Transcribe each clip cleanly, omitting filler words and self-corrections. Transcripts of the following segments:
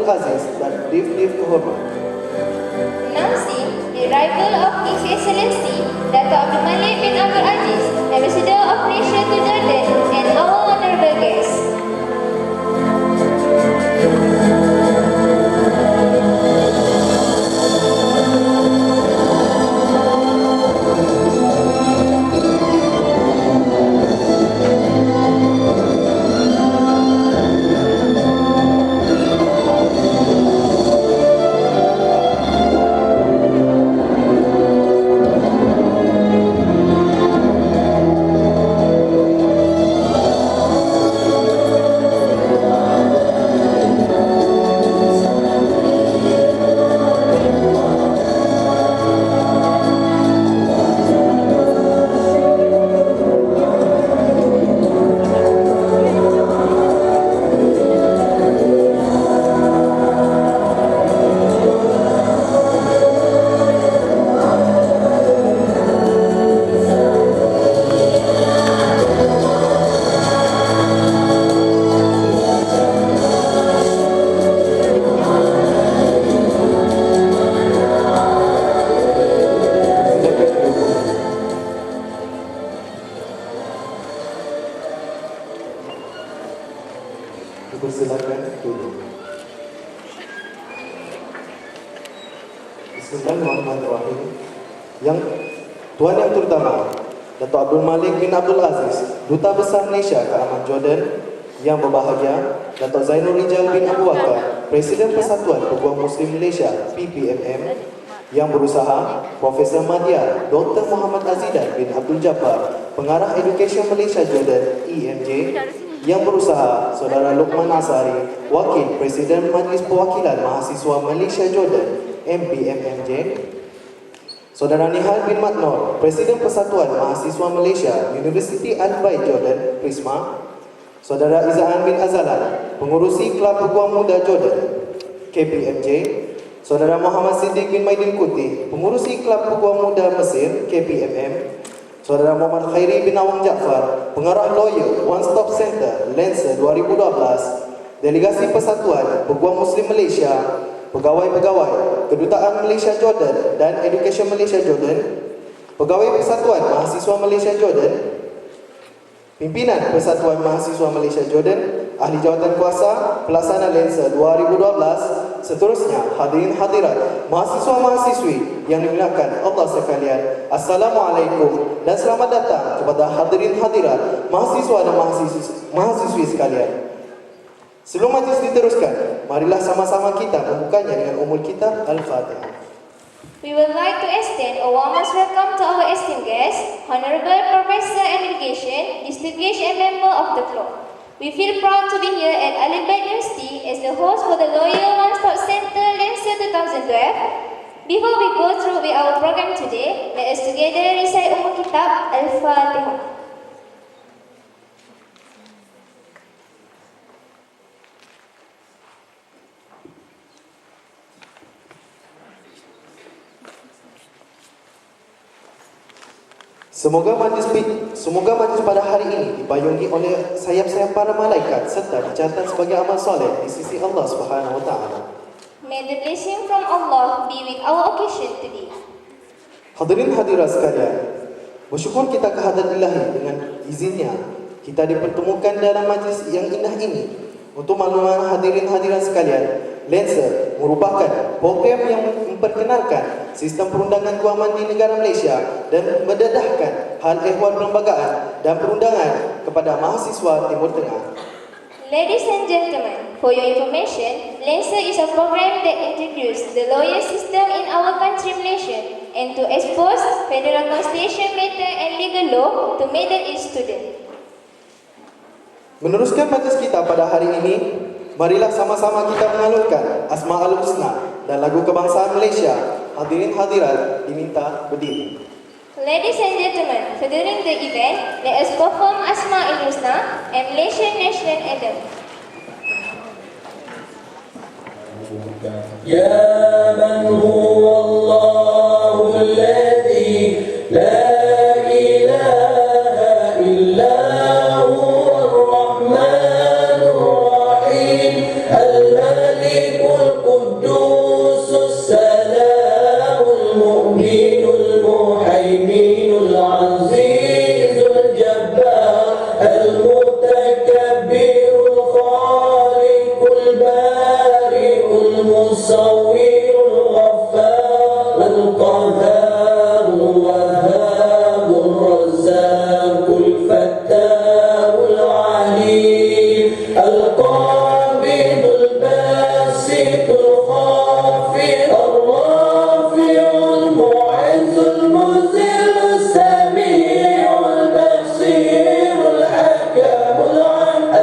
Aziz dan Div kehormat. Announcing the arrival of His Excellency Dato' Abdul Malik bin Abdul Aziz, Ambassador of Malaysia to Jordan, and our honorable guests. Dipersilakan duduk. Bismillahirrahmanirrahim. Yang Tuan Yang Terutama, Dato' Abdul Malik bin Abdul Aziz, Duta Besar Malaysia ke Aman Jordan. Yang berbahagia, Dato' Zainul Rijal bin Abu Bakar, Presiden Persatuan Peguam Muslim Malaysia (PPMM). Yang berusaha, Profesor Madya Dr. Muhammad Azidan bin Abdul Jabbar, Pengarah Education Malaysia Jordan (EMJ). Yang berusaha, Saudara Luqman Asari, Wakil Presiden Majlis Perwakilan Mahasiswa Malaysia Jordan (MPMMJ). Saudara Nihal bin Matnor, Presiden Persatuan Mahasiswa Malaysia Universiti Al-Baid Jordan (PRISMA). Saudara Izaan bin Azalan, Pengurusi Kelab Peguam Muda Jordan (KPMJ). Saudara Muhammad Siddiq bin Maidin Kuti, Pengurusi Kelab Peguam Muda Mesir (KPMM). Saudara Muhammad Khairi bin Awang Jaafar, Pengarah Lawyer One Stop Center Lancer 2012. Delegasi Persatuan Peguam Muslim Malaysia, Pegawai-pegawai Kedutaan Malaysia Jordan dan Education Malaysia Jordan, Pegawai Persatuan Mahasiswa Malaysia Jordan, Pimpinan Persatuan Mahasiswa Malaysia Jordan, Ahli Jawatan Kuasa Pelaksana Lancer 2012. Seterusnya, hadirin hadirat, mahasiswa-mahasiswi yang dimuliakan Allah sekalian, Assalamualaikum dan selamat datang kepada hadirin hadirat, mahasiswa dan mahasiswi sekalian. Sebelum majlis diteruskan, marilah sama-sama kita membukanya dengan umul kitab Al-Fatihah. We would like to extend a warmest welcome to our esteemed guest, Honorable Professor Emeritation, distinguished and member of the floor. We feel proud to be here at Al-Baid University as the host for the Loyal One Stop Center Lancer 2012. Before we go through with our program today, let us together recite Ummul Kitab Al-Fatihah. Semoga majlis pada hari ini dipayungi oleh sayap-sayap para malaikat serta dicatat sebagai amal soleh di sisi Allah Subhanahu wa taala. May the blessing from Allah be with our occasion today. Hadirin hadirat sekalian, bersyukur kita kehadrat Ilahi dengan izinnya kita dipertemukan dalam majlis yang indah ini. Untuk makluman hadirin hadirat sekalian, Lancer merupakan program yang memperkenalkan sistem perundangan kewangan di negara Malaysia dan mendedahkan hal ehwal perlembagaan dan perundangan kepada mahasiswa Timur Tengah. Ladies and gentlemen, for your information, Lancer is a program that introduces the lawyer system in our country Malaysia and to expose federal constitution matter and legal law to middle age students. Meneruskan majlis kita pada hari ini, marilah sama-sama kita mengalunkan Asma'ul Husna dan lagu kebangsaan Malaysia. Hadirin hadirat diminta berdiri. Ladies and gentlemen, during the event, let us perform Asma'ul Husna and Malaysian National Anthem. Ya man huwa Allahu alladhi la ilaha illa huwa ar-Rahmanur Rahim al-Malikul المصور الغفار القهار الوهاب الرزاق الفتاح العليم القابض الباسط الخافض الرافع المعز المذل السميع البصير الحكم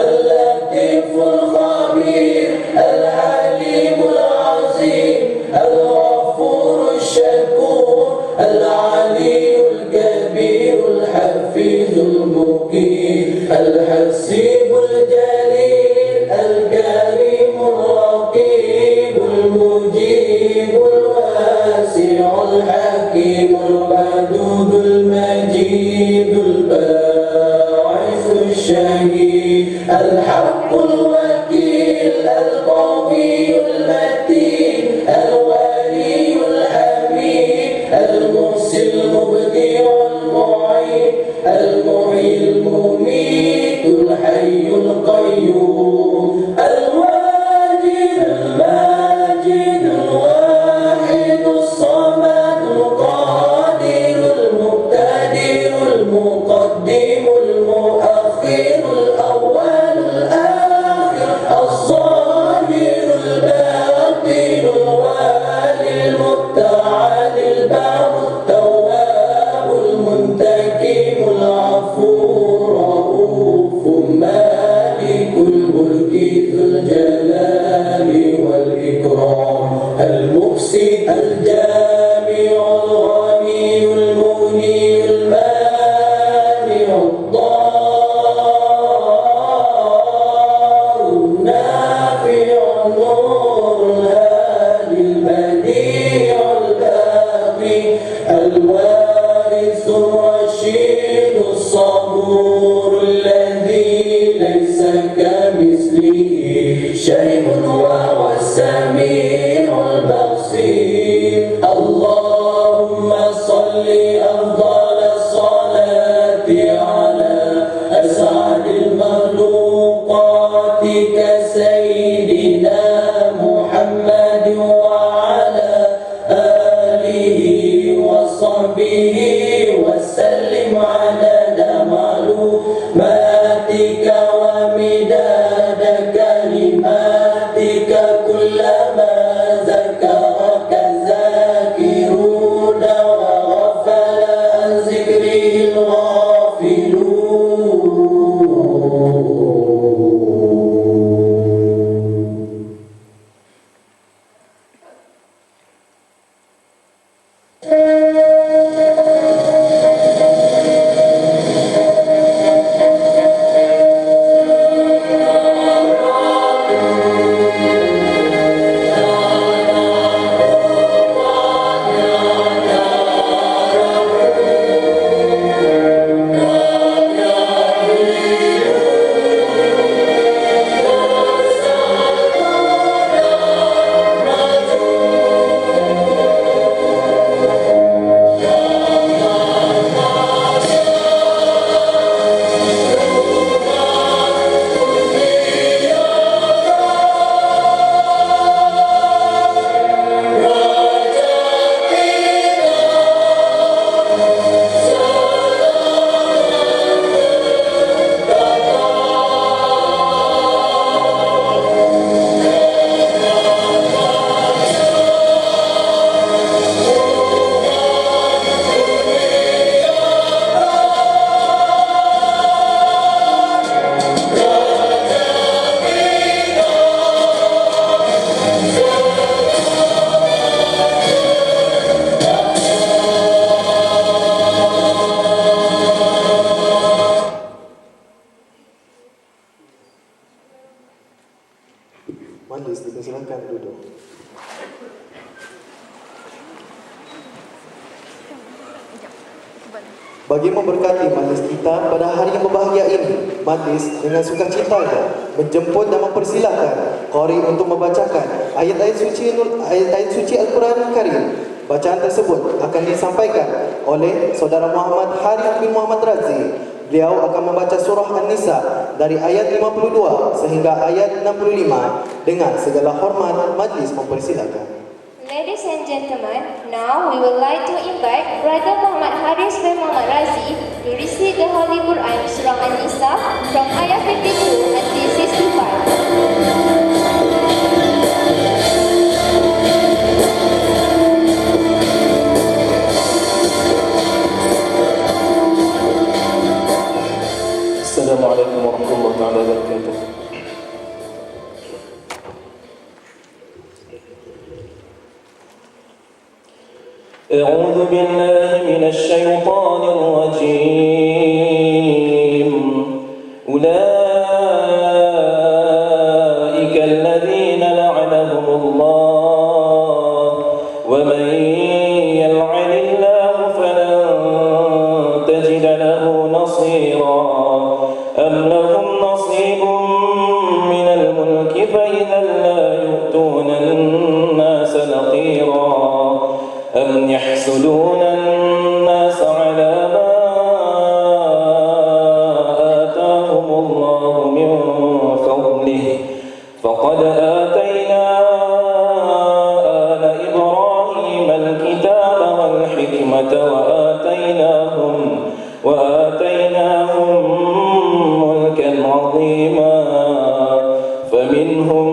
اللطيف الخبير العليم العظيم الغفور الشكور العلي الكبير الحفيظ المقيم الحسيب الجليل الكريم الرقيب المجيب الواسع الحكيم الودود المجيد الباعث الشهيد الحق الوكيل القوي المتين الولي الحميد المحسن المبدع المعيد المحيي المميت الحي القيوم الواجد الماجد الواحد الصمد القادر المقتدر المقدم المؤخر الأول الآخر الظاهر الباطن الوالي المتعال البر التواب المنتقم العفو الرؤوف مالك الملك ذو الجلال والإكرام المقسط الجامع الغني المغني المانع الضار النافع النور الهادي البديع الباقي الوارث الرشيد الصبور الذي ليس كمثله شيء وهو السميع البصير اللهم صل أفضل الصلاة على أسعد المخلوقات كسيدنا محمد وعلى آله وصحبه وسلم عدد معلوماتك ومداد كلماتك كلما ذكرك الذاكرون وغفل عن ذكره الغافلون. Majlis, dipersilakan duduk. Bagi memberkati majlis kita pada hari yang berbahagia ini, majlis dengan sukacitanya menjemput dan mempersilakan qari untuk membacakan ayat-ayat suci Al-Quran Karim. Bacaan tersebut akan disampaikan oleh Saudara Muhammad Harith bin Muhammad Razi, beliau akan membaca surah An-Nisa dari ayat 52 sehingga ayat 65 dengan segala hormat majlis mempersilakan. Ladies and gentlemen, now we would like to invite Brother Muhammad Haris bin Muhammad Razi to recite the Holy Quran Surah An-Nisa from ayat 52 until 65. Assalamualaikum warahmatullahi wabarakatuh. أعوذ بالله من الشيطان الرجيم. أولئك الذين لعنهم الله ومن يلعن الله فلن تجد له نصيرا أم لهم نصيب من الملك فإذا لا يؤتون الناس نقيرا أم يحسدون الناس على ما آتاهم الله من فضله فقد آتينا آل إبراهيم الكتاب والحكمة وآتيناهم ملكا عظيما فمنهم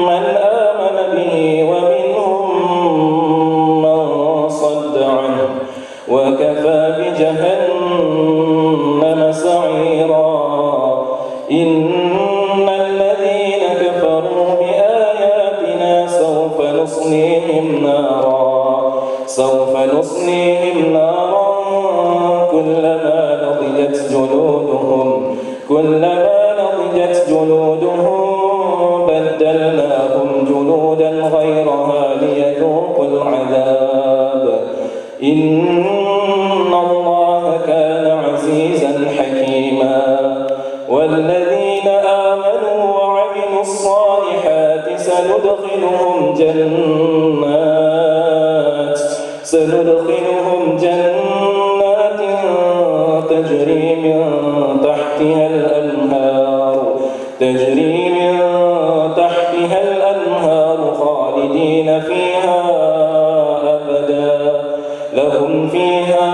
من آمن به ومنهم من صد عنه وكفى بجهنم سعيرا إن الذين كفروا بآياتنا سوف نصليهم نارا كلما نضجت جلودهم بدلناهم جلودا غيرها ليذوقوا العذاب إن الله كان عزيزا حكيما والذين آمنوا وعملوا الصالحات سندخلهم جنات تجري من تحتها الأنهار خالدين فيها أبدا لهم فيها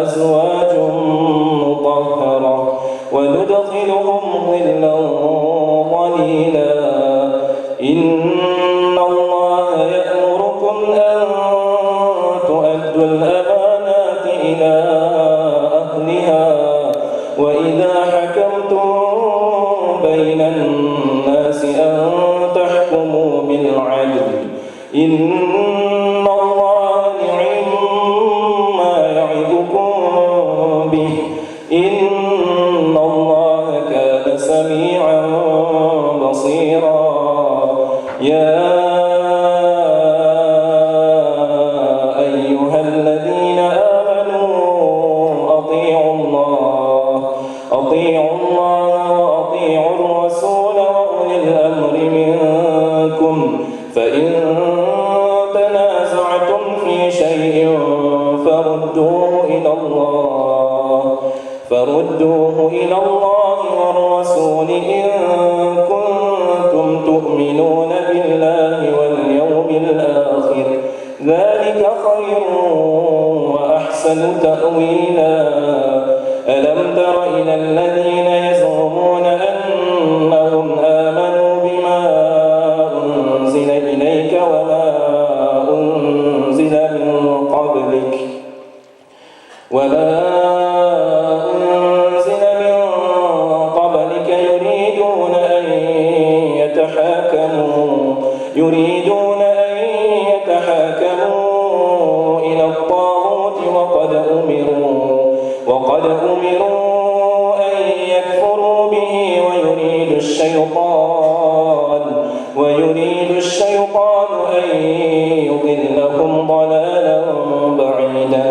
أزواج مطهرة وندخلهم ظلا ظليلا إن الله يأمركم أن تؤدوا الأمانات إلى أهلها وإذا حكمتم بين الناس أن تحكموا بالعدل إن الله نعم ما يعظكم به إن الله كان سميعا بصيرا يا أيها الذين آمنوا أطيعوا الله وأطيعوا الرسول وأولي الأمر منكم فإن تنازعتم في شيء فردوه إلى الله والرسول إن كنتم تؤمنون بالله واليوم الآخر ذلك خير وأحسن تأويلا ألم تر إلى الذين يزعمون أنهم آمنوا بما أنزل إليك وما أنزل من قبلك يريدون أن يتحاكموا إلى الطاغوت وقد أمروا أن يكفروا به ويريد الشيطان أن يضلهم ضلالا بعيدا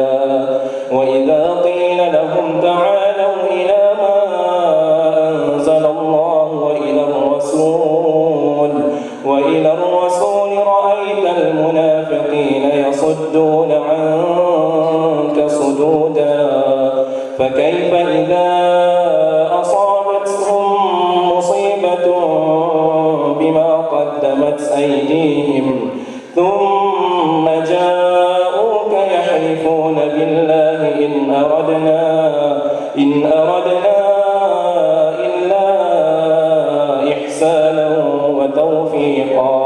وإذا قيل لهم تعالوا إلى ما أنزل الله وإلى الرسول رأيت المنافقين يصدون عنك صدودا فكيف إذا أصابتهم مصيبة بما قدمت أيديهم ثم جاءوك يحلفون بالله إن أردنا إلا إحسانا وتوفيقا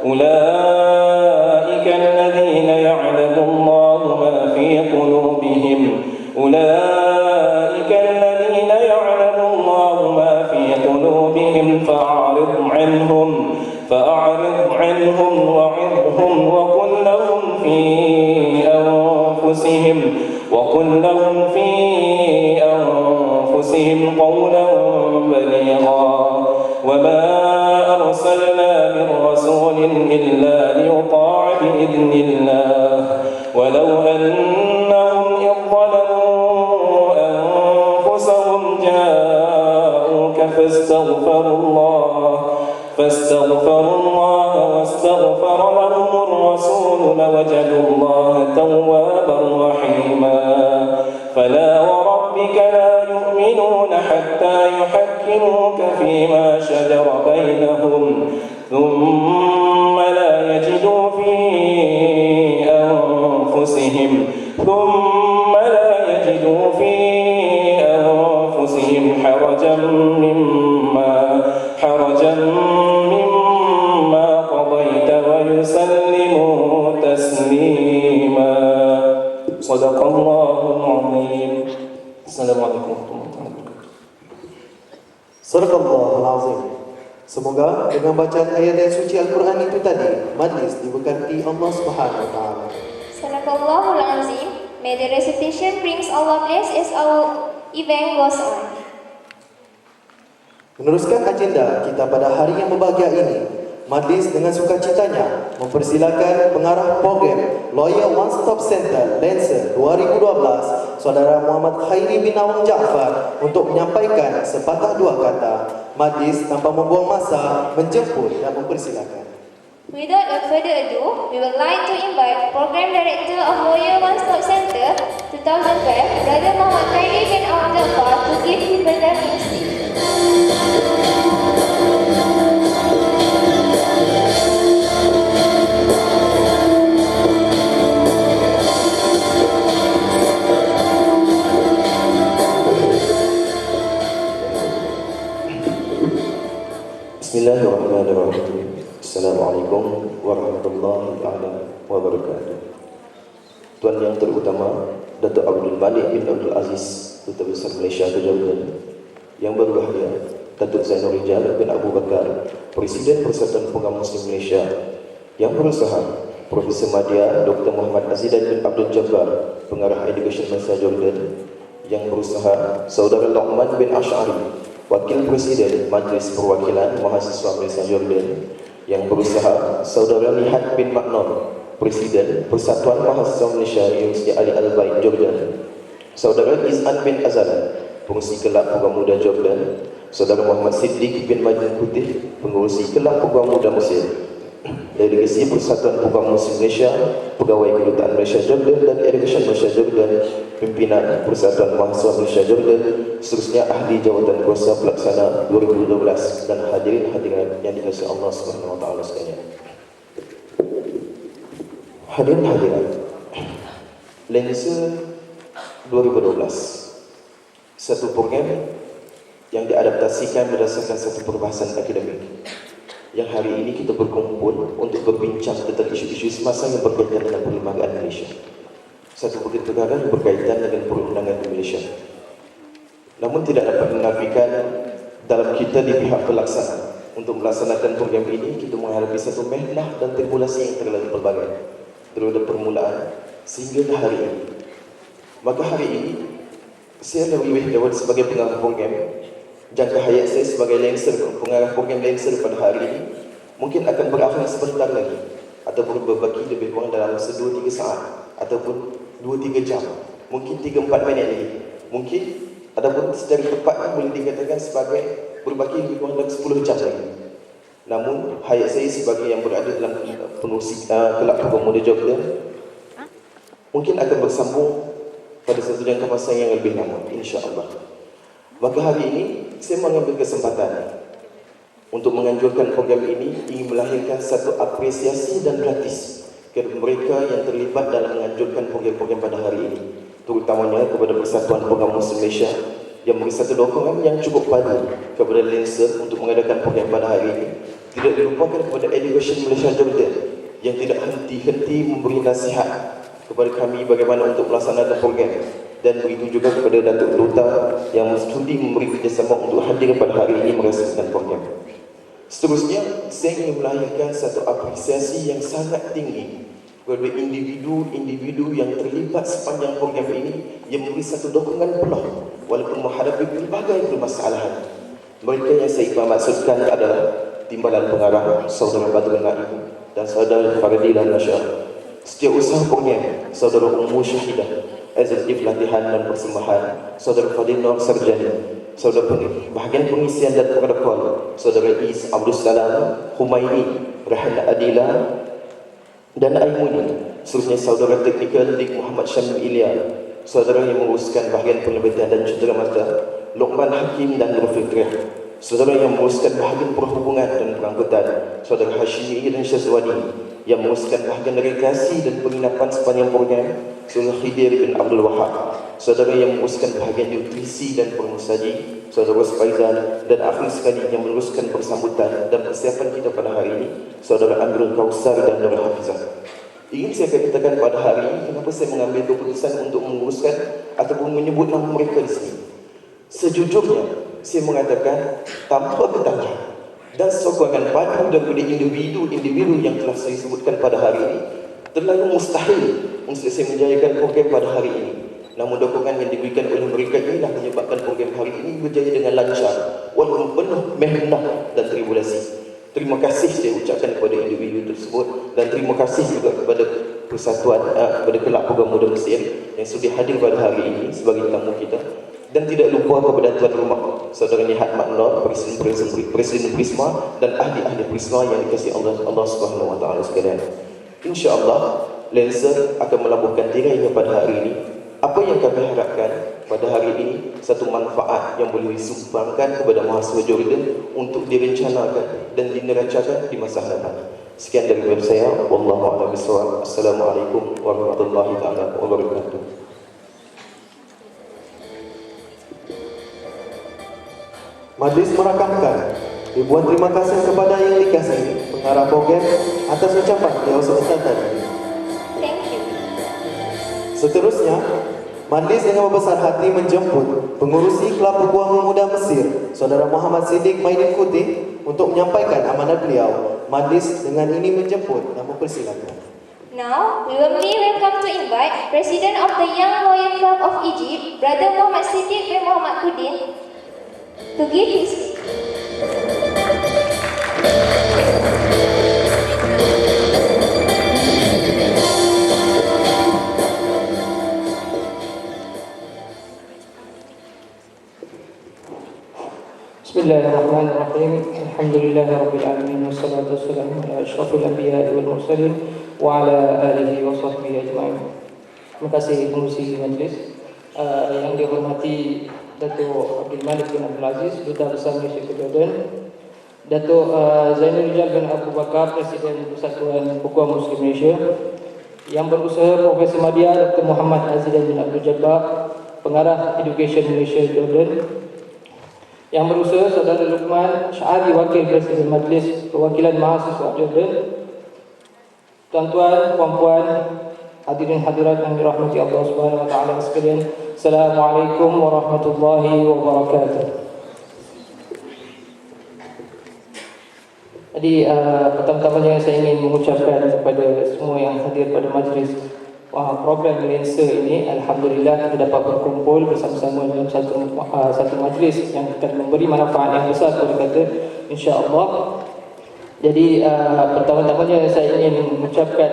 أولئك الذين يعلم الله ما في قلوبهم فأعرض عنهم وعظهم وقل لهم في أنفسهم قولا بليغا وما أرسلنا من رسول إلا ليطاع بإذن الله ولو أنهم إذ ظلموا أنفسهم جاءوك فاستغفروا الله واستغفر لهم الرسول لوجدوا الله توابا رحيما فلا وربك لا يؤمنون حتى يحكموك فيما شجر بينهم ثم لا يجدوا في أنفسهم حرجا مما قضيت ويسلموا تسليما صدق الله العظيم. Assalamualaikum warahmatullahi wabarakatuh. Sadaqallahul Azim. Semoga dengan bacaan ayat-ayat suci Al-Quran itu tadi, majlis diberkati Allah Subhanahu wa taala. Sadaqallahul Azim. May the recitation brings Allah bless as our event goes on. Meneruskan agenda kita pada hari yang berbahagia ini, majlis dengan sukacitanya mempersilakan pengarah program Lawyer One Stop Center Lancer 2012, Saudara Muhammad Khairi bin Awang Jaafar untuk menyampaikan sepatah dua kata. Majlis tanpa membuang masa menjemput dan mempersilakan. Without further ado, we would like to invite Program Director of Lawyer One Stop Center 2012, Brother Muhammad Khairi bin Awang Jaafar, to give his presenting speech. Bismillahirrahmanirrahim. Assalamualaikum warahmatullahi wabarakatuh. Tuan yang terutama, Datuk Abdul Malik bin Abdul Aziz, Duta Besar Malaysia ke Jordan, yang berbahagia Datuk Zainul Rijal bin Abu Bakar, Presiden Persatuan Pengamal Muslim Malaysia, yang berusaha Profesor Madya Dr. Muhammad Azidan bin Abdul Jabbar, Pengarah Education Malaysia Jordan, yang berusaha Saudara Luqman bin Ash'ari, Wakil Presiden Majlis Perwakilan Mahasiswa Malaysia Jordan, yang berusaha Saudara Nihat bin Maknon, Presiden Persatuan Mahasiswa Malaysia Universiti Ali Al-Baid Jordan, Saudara Izan bin Azlan, Pengurusi Kelab Program Muda Jordan, Saudara Muhammad Siddiq bin Majid Putih, Pengurusi Kelab Program Muda Mesir, Delegasi Persatuan Program Muslim Malaysia, Pegawai Kedutaan Malaysia Jordan dan Education Malaysia Jordan, Pimpinan Persatuan Mahasiswa Malaysia Jordan, seterusnya ahli jawatan kuasa pelaksana 2012 dan hadirin-hadirat yang dikasihi Allah Subhanahu wa taala sekalian. Hadirin hadirat, Lancer 2012 satu program yang diadaptasikan berdasarkan satu perbahasan akademik, yang hari ini kita berkumpul untuk berbincang tentang isu-isu semasa yang berkaitan dengan perlembagaan Malaysia. Satu perkara yang berkaitan dengan perundangan di Malaysia. Namun tidak dapat menafikan dalam kita di pihak pelaksana untuk melaksanakan program ini, kita menghadapi satu mehnah dan tribulasi yang terlalu pelbagai daripada permulaan sehingga hari ini. Maka hari ini saya lebih Dawud sebagai pengarah program, jangka hayat saya sebagai Lancer, pengarah program Lancer pada hari ini mungkin akan berakhir sebentar lagi, ataupun berbaki lebih kurang dalam 2-3 saat, ataupun 2-3 jam, mungkin 3-4 minit lagi, mungkin adapun secara tepat boleh dikatakan sebagai berbaki lebih kurang dalam 10 jam lagi. Namun hayat saya sebagai yang berada dalam pengurusi Kelab Program Muda Jordan mungkin akan bersambung pada satu jangka masa yang lebih lama, insya-Allah. Maka hari ini saya mengambil kesempatan untuk menganjurkan program ini ingin melahirkan satu apresiasi dan gratis kepada mereka yang terlibat dalam menganjurkan program-program pada hari ini, terutamanya kepada Persatuan Program Muslim Malaysia yang memberi satu dokongan yang cukup padu kepada Lancer untuk mengadakan program pada hari ini. Tidak dilupakan kepada Education Malaysia Jordan yang tidak henti-henti memberi nasihat kepada kami bagaimana untuk melaksanakan program, dan begitu juga kepada Datuk Duta yang sudi memberi kerjasama untuk hadir pada hari ini merasakan program. Seterusnya, saya ingin melahirkan satu apresiasi yang sangat tinggi kepada individu-individu yang terlibat sepanjang program ini yang memberi satu dokongan penuh walaupun menghadapi pelbagai permasalahan. Mereka yang saya maksudkan adalah Timbalan Pengarah Saudara Badrul Naim dan Saudara Fadilah Nasyar, Setiausaha Program Saudara Ummu Syahidah, Eksekutif Latihan dan Persembahan Saudara Fadil Nur Sarjani, Saudara Bahagian Pengisian dan Protokol Saudara Is Abdul Salam Humaini, Rahana Adila dan Aimuni. Seterusnya Saudara Teknikal Dik Muhammad Syamil Ilya, Saudara yang menguruskan bahagian penerbitan dan cenderamata Luqman Hakim dan Nur Fikrah, Saudara yang menguruskan bahagian perhubungan dan perangkutan Saudara Hashimi dan Syazwani, yang menguruskan bahagian rekreasi dan penginapan sepanjang program Saudara Khidir bin Abdul Wahab, Saudara yang menguruskan bahagian nutrisi dan permusaji Saudara Spaizan, dan akhir sekali yang menguruskan persambutan dan persiapan kita pada hari ini Saudara Andrul Kausar dan Nur Hafizah. Ingin saya katakan pada hari ini kenapa saya mengambil keputusan untuk menguruskan ataupun menyebut nama mereka di sini. Sejujurnya saya mengatakan tanpa ketangkahan dan sokongan padu daripada individu-individu yang telah saya sebutkan pada hari ini, terlalu mustahil untuk saya menjayakan program pada hari ini. Namun dokongan yang diberikan oleh mereka inilah menyebabkan program hari ini berjaya dengan lancar walaupun penuh mehnah dan tribulasi. Terima kasih saya ucapkan kepada individu tersebut, dan terima kasih juga kepada Persatuan kepada Kelab Program Muda Mesir yang sudi hadir pada hari ini sebagai tamu kita. Dan tidak lupa kepada tuan rumah Saudara Nihat Maknor, Presiden Prisma dan ahli-ahli Prisma yang dikasihi Allah Subhanahu Wa Taala sekalian. Insya-Allah Lancer akan melabuhkan tirainya pada hari ini. Apa yang kami harapkan pada hari ini, satu manfaat yang boleh disumbangkan kepada mahasiswa Jordan untuk direncanakan dan dineracakan di masa hadapan. Sekian dari saya. Wallahu a'lam bishawab. Assalamualaikum warahmatullahi wabarakatuh. Majlis merakamkan. Ribuan terima kasih kepada yang dikasihi pengarah program atas ucapan beliau sebentar tadi. Thank you. Seterusnya, majlis dengan berbesar hati menjemput pengurusi Kelab Peguam Muda Mesir, Saudara Muhammad Siddiq Maidin Kutih, untuk menyampaikan amanat beliau. Majlis dengan ini menjemput dan mempersilakan. Now, we warmly welcome to invite President of the Young Royal Club of Egypt, Brother Muhammad Siddiq bin Muhammad Kudin, to give his speech. Bismillahirrahmanirrahim. Alhamdulillahirabbil alamin wassalatu wassalamu ala asyrafil anbiya'i wal mursalin wa ala alihi wa sahbihi ajma'in. Terima kasih pengurusi majlis yang dihormati Datuk Abdul Malik bin Abdul Aziz, Duta Besar Malaysia ke Jordan, Datuk Zainul Rijal bin Abu Bakar, Presiden Persatuan Peguam Muslim Malaysia, yang berusaha Profesor Madya Dr. Muhammad Azidan bin Abdul Jabbar, Pengarah Education Malaysia Jordan, yang berusaha Saudara Luqman Syari, Wakil Presiden Majlis Perwakilan Mahasiswa Jordan, tuan-tuan, puan-puan, hadirin hadirat yang dirahmati Allah Subhanahu Wa Taala sekalian. Assalamualaikum warahmatullahi wabarakatuh. Jadi pertama-tamanya saya ingin mengucapkan kepada semua yang hadir pada majlis program Lancer ini. Alhamdulillah kita dapat berkumpul bersama-sama dalam satu majlis yang akan memberi manfaat yang besar kepada kita, insya-Allah. Jadi pertama-tamanya saya ingin mengucapkan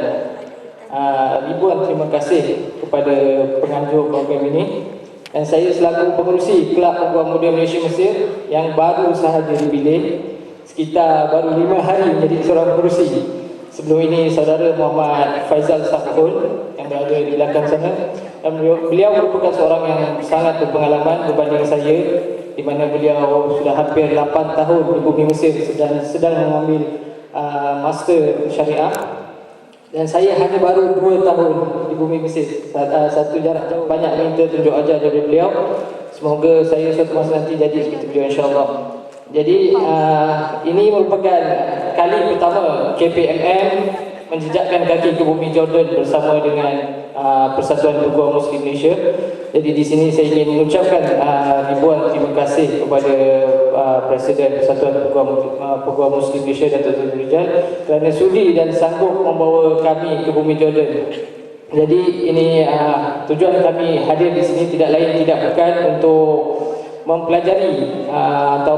ribuan terima kasih kepada penganjur program ini, dan saya selaku pengerusi Kelab Peguam Muda Malaysia Mesir yang baru sahaja dipilih, sekitar baru 5 hari menjadi seorang pengerusi. Sebelum ini Saudara Muhammad Faizal Safun yang berada di belakang sana Dan beliau merupakan seorang yang sangat berpengalaman berbanding saya, di mana beliau sudah hampir 8 tahun di bumi Mesir sedang mengambil master syariah, dan saya hanya baru 2 tahun di bumi Mesir. Satu jarak jauh, banyak minta tunjuk ajar dari beliau. Semoga saya suatu masa nanti jadi seperti beliau, insyaAllah. Jadi ini merupakan kali pertama KPMM menjejakkan kaki ke bumi Jordan bersama dengan Persatuan Peguam Muslim Malaysia. Jadi di sini saya ingin mengucapkan ribuan terima kasih kepada Presiden Persatuan Peguam Muslim Malaysia, Datuk Zainul Rijal, kerana sudi dan sanggup membawa kami ke bumi Jordan. Jadi ini tujuan kami hadir di sini tidak lain tidak bukan untuk mempelajari atau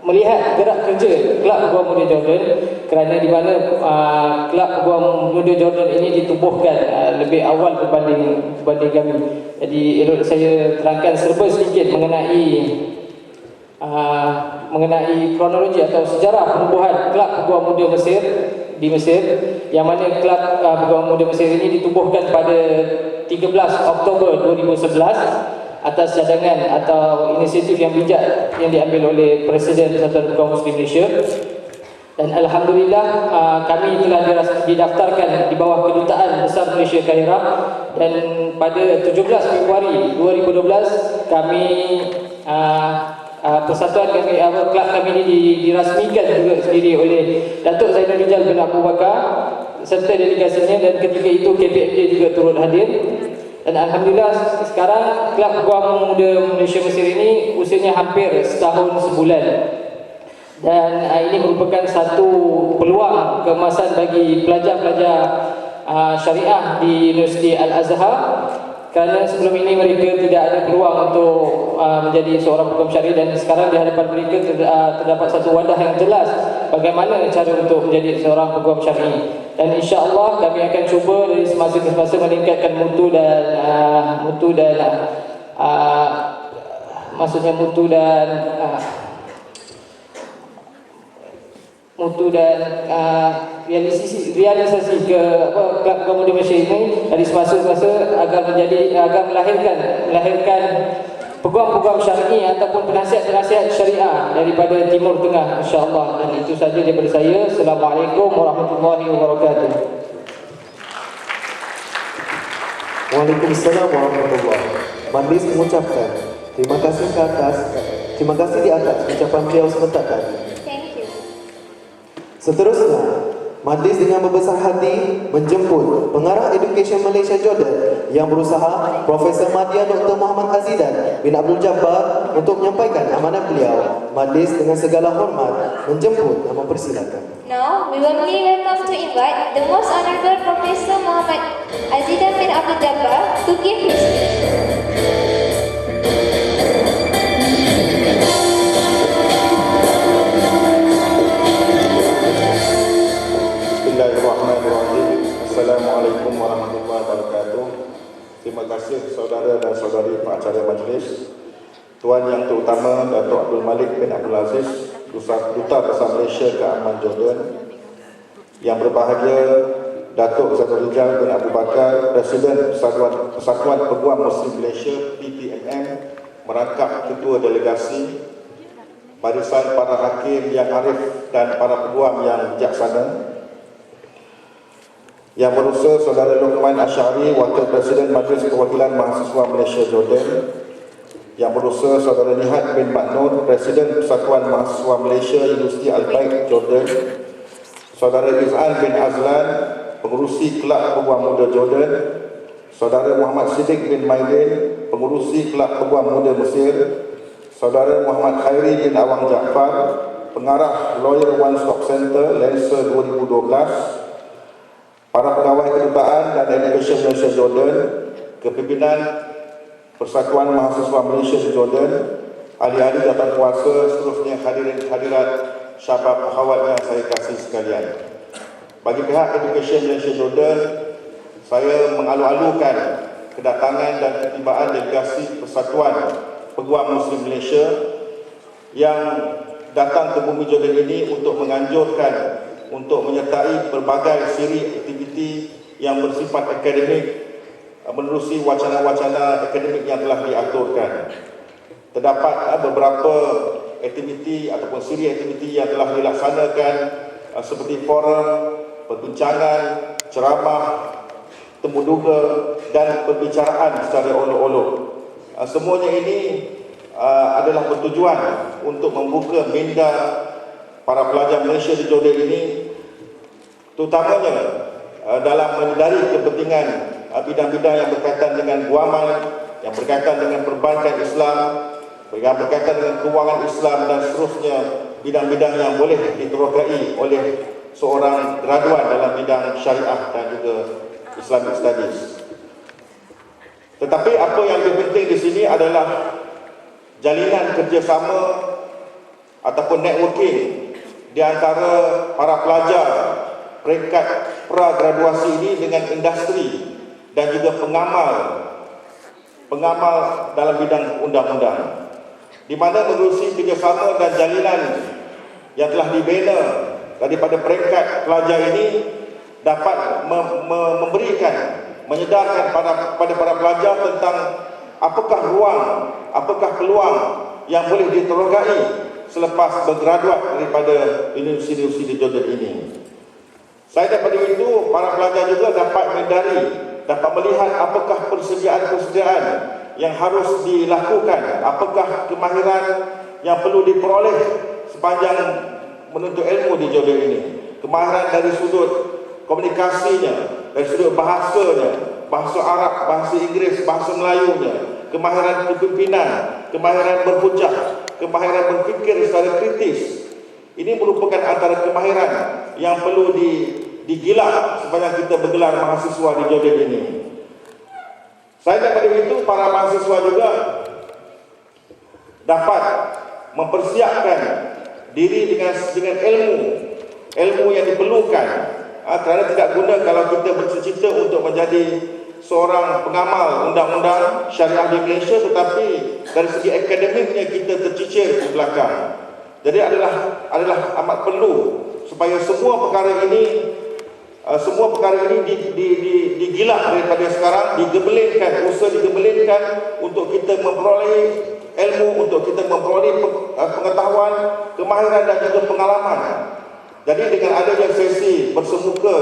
melihat gerak kerja Kelab Peguam Muda Jordan, kerana di mana Kelab Peguam Muda Jordan ini ditubuhkan lebih awal berbanding kami. Jadi elok saya terangkan serba sedikit mengenai kronologi atau sejarah penubuhan Kelab Peguam Muda Mesir di Mesir, yang mana Kelab Peguam Muda Mesir ini ditubuhkan pada 13 Oktober 2011 atas cadangan atau inisiatif yang bijak yang diambil oleh Presiden Persatuan Peguam Muslim Malaysia. Dan Alhamdulillah kami telah didaftarkan di bawah Kedutaan Besar Malaysia Kahirah, dan pada 17 Februari 2012 kami persatuan kami, kelab kami ini dirasmikan juga sendiri oleh Datuk Zainul Rijal bin Abu Bakar serta delegasinya, dan ketika itu KPMJ juga turut hadir. Dan Alhamdulillah sekarang Kelab Peguam Muda Malaysia Mesir ini usianya hampir setahun sebulan, dan ini merupakan satu peluang keemasan bagi pelajar-pelajar syariah di Universiti Al-Azhar, kerana sebelum ini mereka tidak ada peluang untuk menjadi seorang peguam syariah, dan sekarang di hadapan mereka terdapat satu wadah yang jelas bagaimana cara untuk menjadi seorang peguam syariah. Dan insya-Allah kami akan cuba dari semasa ke semasa meningkatkan mutu dan realisasi ke Kelab Peguam Muda Malaysia ini dari semasa ke semasa agar melahirkan peguam-peguam syar'i ataupun penasihat-penasihat syariah daripada Timur Tengah, insya-Allah. Dan itu saja daripada saya. Assalamualaikum warahmatullahi wabarakatuh. Waalaikumsalam warahmatullahi. Majlis mengucapkan terima kasih di atas ucapan beliau sebentar tadi. Thank you. Seterusnya, majlis dengan berbesar hati menjemput Pengarah Education Malaysia Jordan yang berusaha, Profesor Madya Dr. Muhammad Azidan bin Abdul Jabbar, untuk menyampaikan amanah beliau. Majlis dengan segala hormat menjemput dan mempersilakan. Now, we warmly welcome to invite the Most Honorable Professor Muhammad Azidan bin Abdul Jabbar to give his speech. Bismillahirrahmanirrahim. Assalamualaikum warahmatullahi wabarakatuh. Terima kasih saudara dan saudari pengacara majlis, Tuan Yang Terutama Datuk Abdul Malik bin Abdul Aziz, Duta Besar Malaysia ke Amman Jordan, yang berbahagia Datuk Zainul Rijal bin Abu Bakar, Presiden Persatuan Peguam Muslim Malaysia PPMM, merangkap ketua delegasi, barisan para hakim yang arif dan para peguam yang bijaksana, Yang berusaha Saudara Luqman Asy'ari, Wakil Presiden Majlis Perwakilan Mahasiswa Malaysia Jordan. Yang berusaha Saudara Nihat bin Maknun, Presiden Persatuan Mahasiswa Malaysia Universiti Al-Baik Jordan. Saudara Izan bin Azlan, Pengurusi Kelab Peguam Muda Jordan. Saudara Muhammad Siddiq bin Maidin, Pengurusi Kelab Peguam Muda Mesir. Saudara Muhammad Khairi bin Awang Jaafar, Pengarah Lawyer One Stop Center Lancer 2012. Para pegawai kedutaan dan delegasi Malaysia Jordan, kepimpinan Persatuan Mahasiswa Malaysia di Jordan, ahli-ahli jawatan kuasa, seterusnya hadirat syabab akhwat yang saya kasih sekalian. Bagi pihak Education Malaysia Jordan, saya mengalu-alukan kedatangan dan ketibaan delegasi Persatuan Peguam Muslim Malaysia yang datang ke bumi Jordan ini untuk menganjurkan untuk menyertai berbagai siri aktiviti yang bersifat akademik menerusi wacana-wacana akademik yang telah diaturkan. Terdapat beberapa aktiviti ataupun siri aktiviti yang telah dilaksanakan seperti forum, perbincangan, ceramah, temu duga dan perbicaraan secara olok-olok. Semuanya ini adalah bertujuan untuk membuka minda para pelajar Malaysia di Jordan ini, terutamanya dalam menyedari kepentingan bidang-bidang yang berkaitan dengan guaman, yang berkaitan dengan perbankan Islam, yang berkaitan dengan kewangan Islam dan seterusnya, bidang-bidang yang boleh diterokai oleh seorang graduan dalam bidang syariah dan juga Islamic Studies. Tetapi apa yang lebih penting di sini adalah jalinan kerjasama ataupun networking di antara para pelajar peringkat pra-graduasi ini dengan industri dan juga pengamal dalam bidang undang-undang, di mana menerusi kerjasama dan jalinan yang telah dibina daripada peringkat pelajar ini dapat menyedarkan pada para pelajar tentang apakah ruang, apakah peluang yang boleh diterogai selepas bergraduat daripada universiti di Jordan ini. Saya daripada itu, para pelajar juga dapat melihat apakah persediaan yang harus dilakukan, apakah kemahiran yang perlu diperoleh sepanjang menuntut ilmu di Jordan ini. Kemahiran dari sudut komunikasinya, dari sudut bahasanya, bahasa Arab, bahasa Inggeris, bahasa Melayunya, kemahiran kepimpinan, kemahiran berhujah, kemahiran berfikir secara kritis. Ini merupakan antara kemahiran yang perlu digilar sepanjang kita bergelar mahasiswa di Jordan ini. Saya daripada itu, para mahasiswa juga dapat mempersiapkan diri dengan ilmu yang diperlukan, kerana tidak guna kalau kita bercita-cita untuk menjadi seorang pengamal undang-undang syariah di Malaysia, tetapi dari segi akademiknya kita tercicir di belakang. Jadi adalah amat perlu supaya semua perkara ini digilah daripada sekarang, usaha digebelingkan untuk kita memperoleh ilmu, untuk kita memperoleh pengetahuan, kemahiran dan juga pengalaman. Jadi dengan adanya sesi bersemuka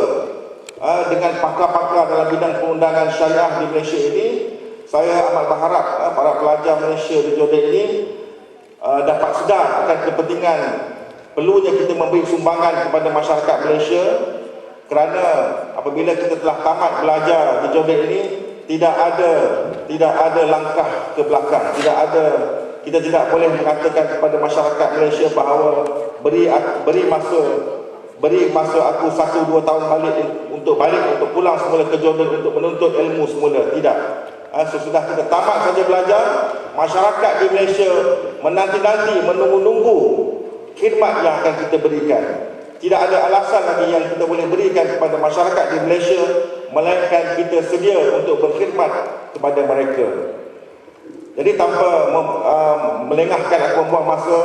dengan pakar-pakar dalam bidang perundangan syariah di Malaysia ini, saya amat berharap para pelajar Malaysia di Jordan ini dapat sedar akan kepentingan perlunya kita memberi sumbangan kepada masyarakat Malaysia, kerana apabila kita telah tamat belajar di Jordan ini, tidak ada langkah ke belakang, kita tidak boleh mengatakan kepada masyarakat Malaysia bahawa beri masa aku 1-2 tahun untuk pulang semula ke Jordan untuk menuntut ilmu semula. Tidak. Sesudah kita tamat saja belajar, masyarakat di Malaysia menanti-nanti, menunggu-nunggu khidmat yang akan kita berikan. Tidak ada alasan lagi yang kita boleh berikan kepada masyarakat di Malaysia melainkan kita sedia untuk berkhidmat kepada mereka. Jadi tanpa melengahkan atau membuang masa,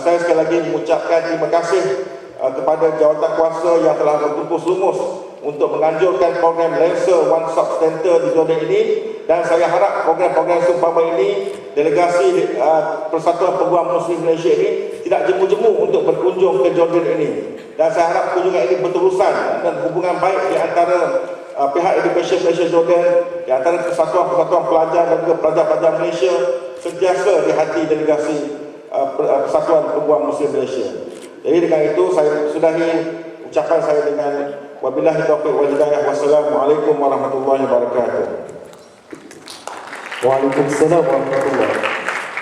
saya sekali lagi mengucapkan terima kasih kepada jawatan kuasa yang telah bertumpus lumus untuk menganjurkan program Lancer One Stop Center di Jordan ini, dan saya harap program-program seumpama ini, delegasi Persatuan Peguam Muslim Malaysia ini tidak jemu-jemu untuk berkunjung ke Jordan ini, dan saya harap kunjungan ini berterusan dan hubungan baik di antara pihak Education Malaysia Jordan, di antara persatuan-persatuan pelajar dan juga pelajar-pelajar Malaysia sentiasa di hati delegasi Persatuan Peguam Muslim Malaysia. Jadi dengan itu saya sudahi ucapan saya dengan wabillahi taufiq wal hidayah. Wassalamualaikum warahmatullahi wabarakatuh. Waalaikumsalam warahmatullahi wabarakatuh.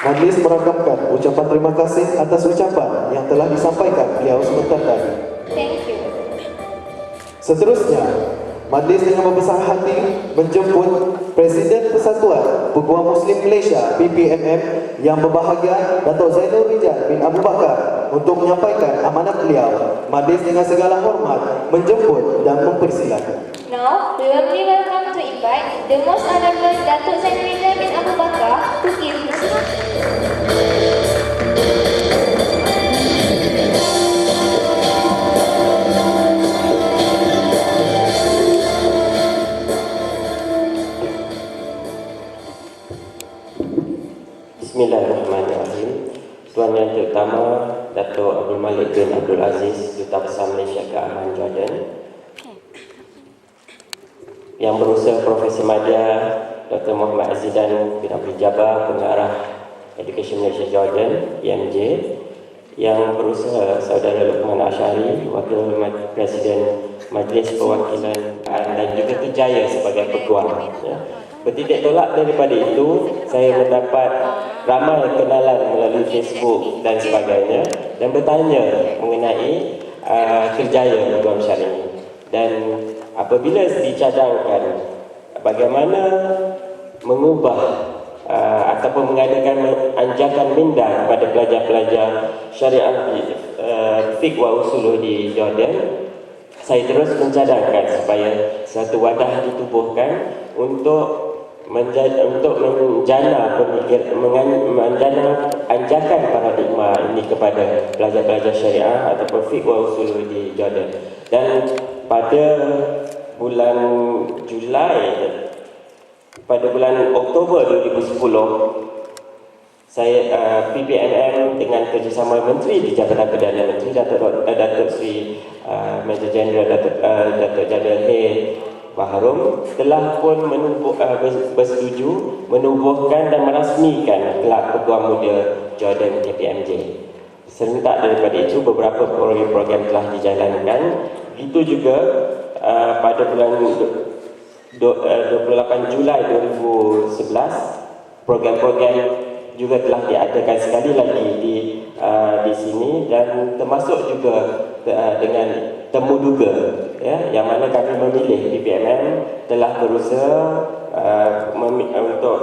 Majlis merakamkan ucapan terima kasih atas ucapan yang telah disampaikan beliau sebentar tadi. Thank you. Seterusnya, majlis dengan membesar hati menjemput Presiden Persatuan Peguam Muslim Malaysia PPMM yang berbahagia Datuk Zainul Rijal bin Abu Bakar untuk menyampaikan amanat beliau. Majlis dengan segala hormat menjemput dan mempersilakan. Now, we warmly welcome to invite the Most Honorable Datuk Zainul Rijal bin Abu Bakar to give his speech. Datuk Abdul Malik bin Abdul Aziz, Duta Besar Malaysia ke Amman Jordan, Yang Berusaha Profesor Madya Dr. Muhammad Azidan bin Abdul Jabbar, Pengarah Education Malaysia Jordan, EMJ, Yang Berusaha Saudara Luqman Asyari, Wakil Presiden Majlis Perwakilan dan juga Terjaya sebagai Peguam. Ya. Bertitik tolak daripada itu, saya mendapat ramai kenalan melalui Facebook dan sebagainya dan bertanya mengenai kerjaya Peguam Syar'i. Dan apabila dicadangkan bagaimana mengubah ataupun mengadakan anjakan minda kepada pelajar-pelajar syariah fiqh wa usul di Jordan, saya terus mencadangkan supaya satu wadah ditubuhkan untuk menjana anjakan paradigma ini kepada pelajar-pelajar syariah ataupun fiqh wa usul di Jordan. Dan pada bulan Oktober 2010, saya PPMM dengan kerjasama Menteri di Jabatan Perdana Menteri Datuk Sri Major Jeneral Datuk Jeneral Baharum telah pun bersetuju menubuhkan dan merasmikan Kelab Peguam Muda Jordan KPMJ. Serentak daripada itu, beberapa program telah dijalankan. Itu juga pada bulan 28 Julai 2011, program-program juga telah diadakan sekali lagi di sini, dan termasuk juga dengan temu duga, ya, yang mana kami memilih PPMM telah berusaha untuk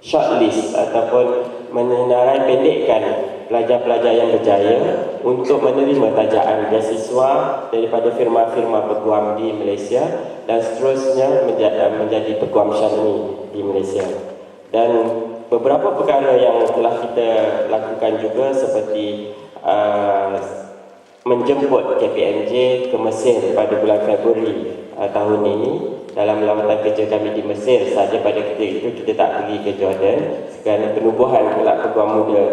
shortlist ataupun menenarai pendekkan pelajar-pelajar yang berjaya untuk menerima tajaan beasiswa daripada firma-firma peguam di Malaysia dan seterusnya menjadi peguam syar'i di Malaysia. Dan beberapa perkara yang telah kita lakukan juga seperti menjemput KPMJ ke Mesir pada bulan Februari tahun ini. Dalam lawatan kerja kami di Mesir saja pada ketika itu kita tak pergi ke Jordan kerana penubuhan Kelab Peguam Muda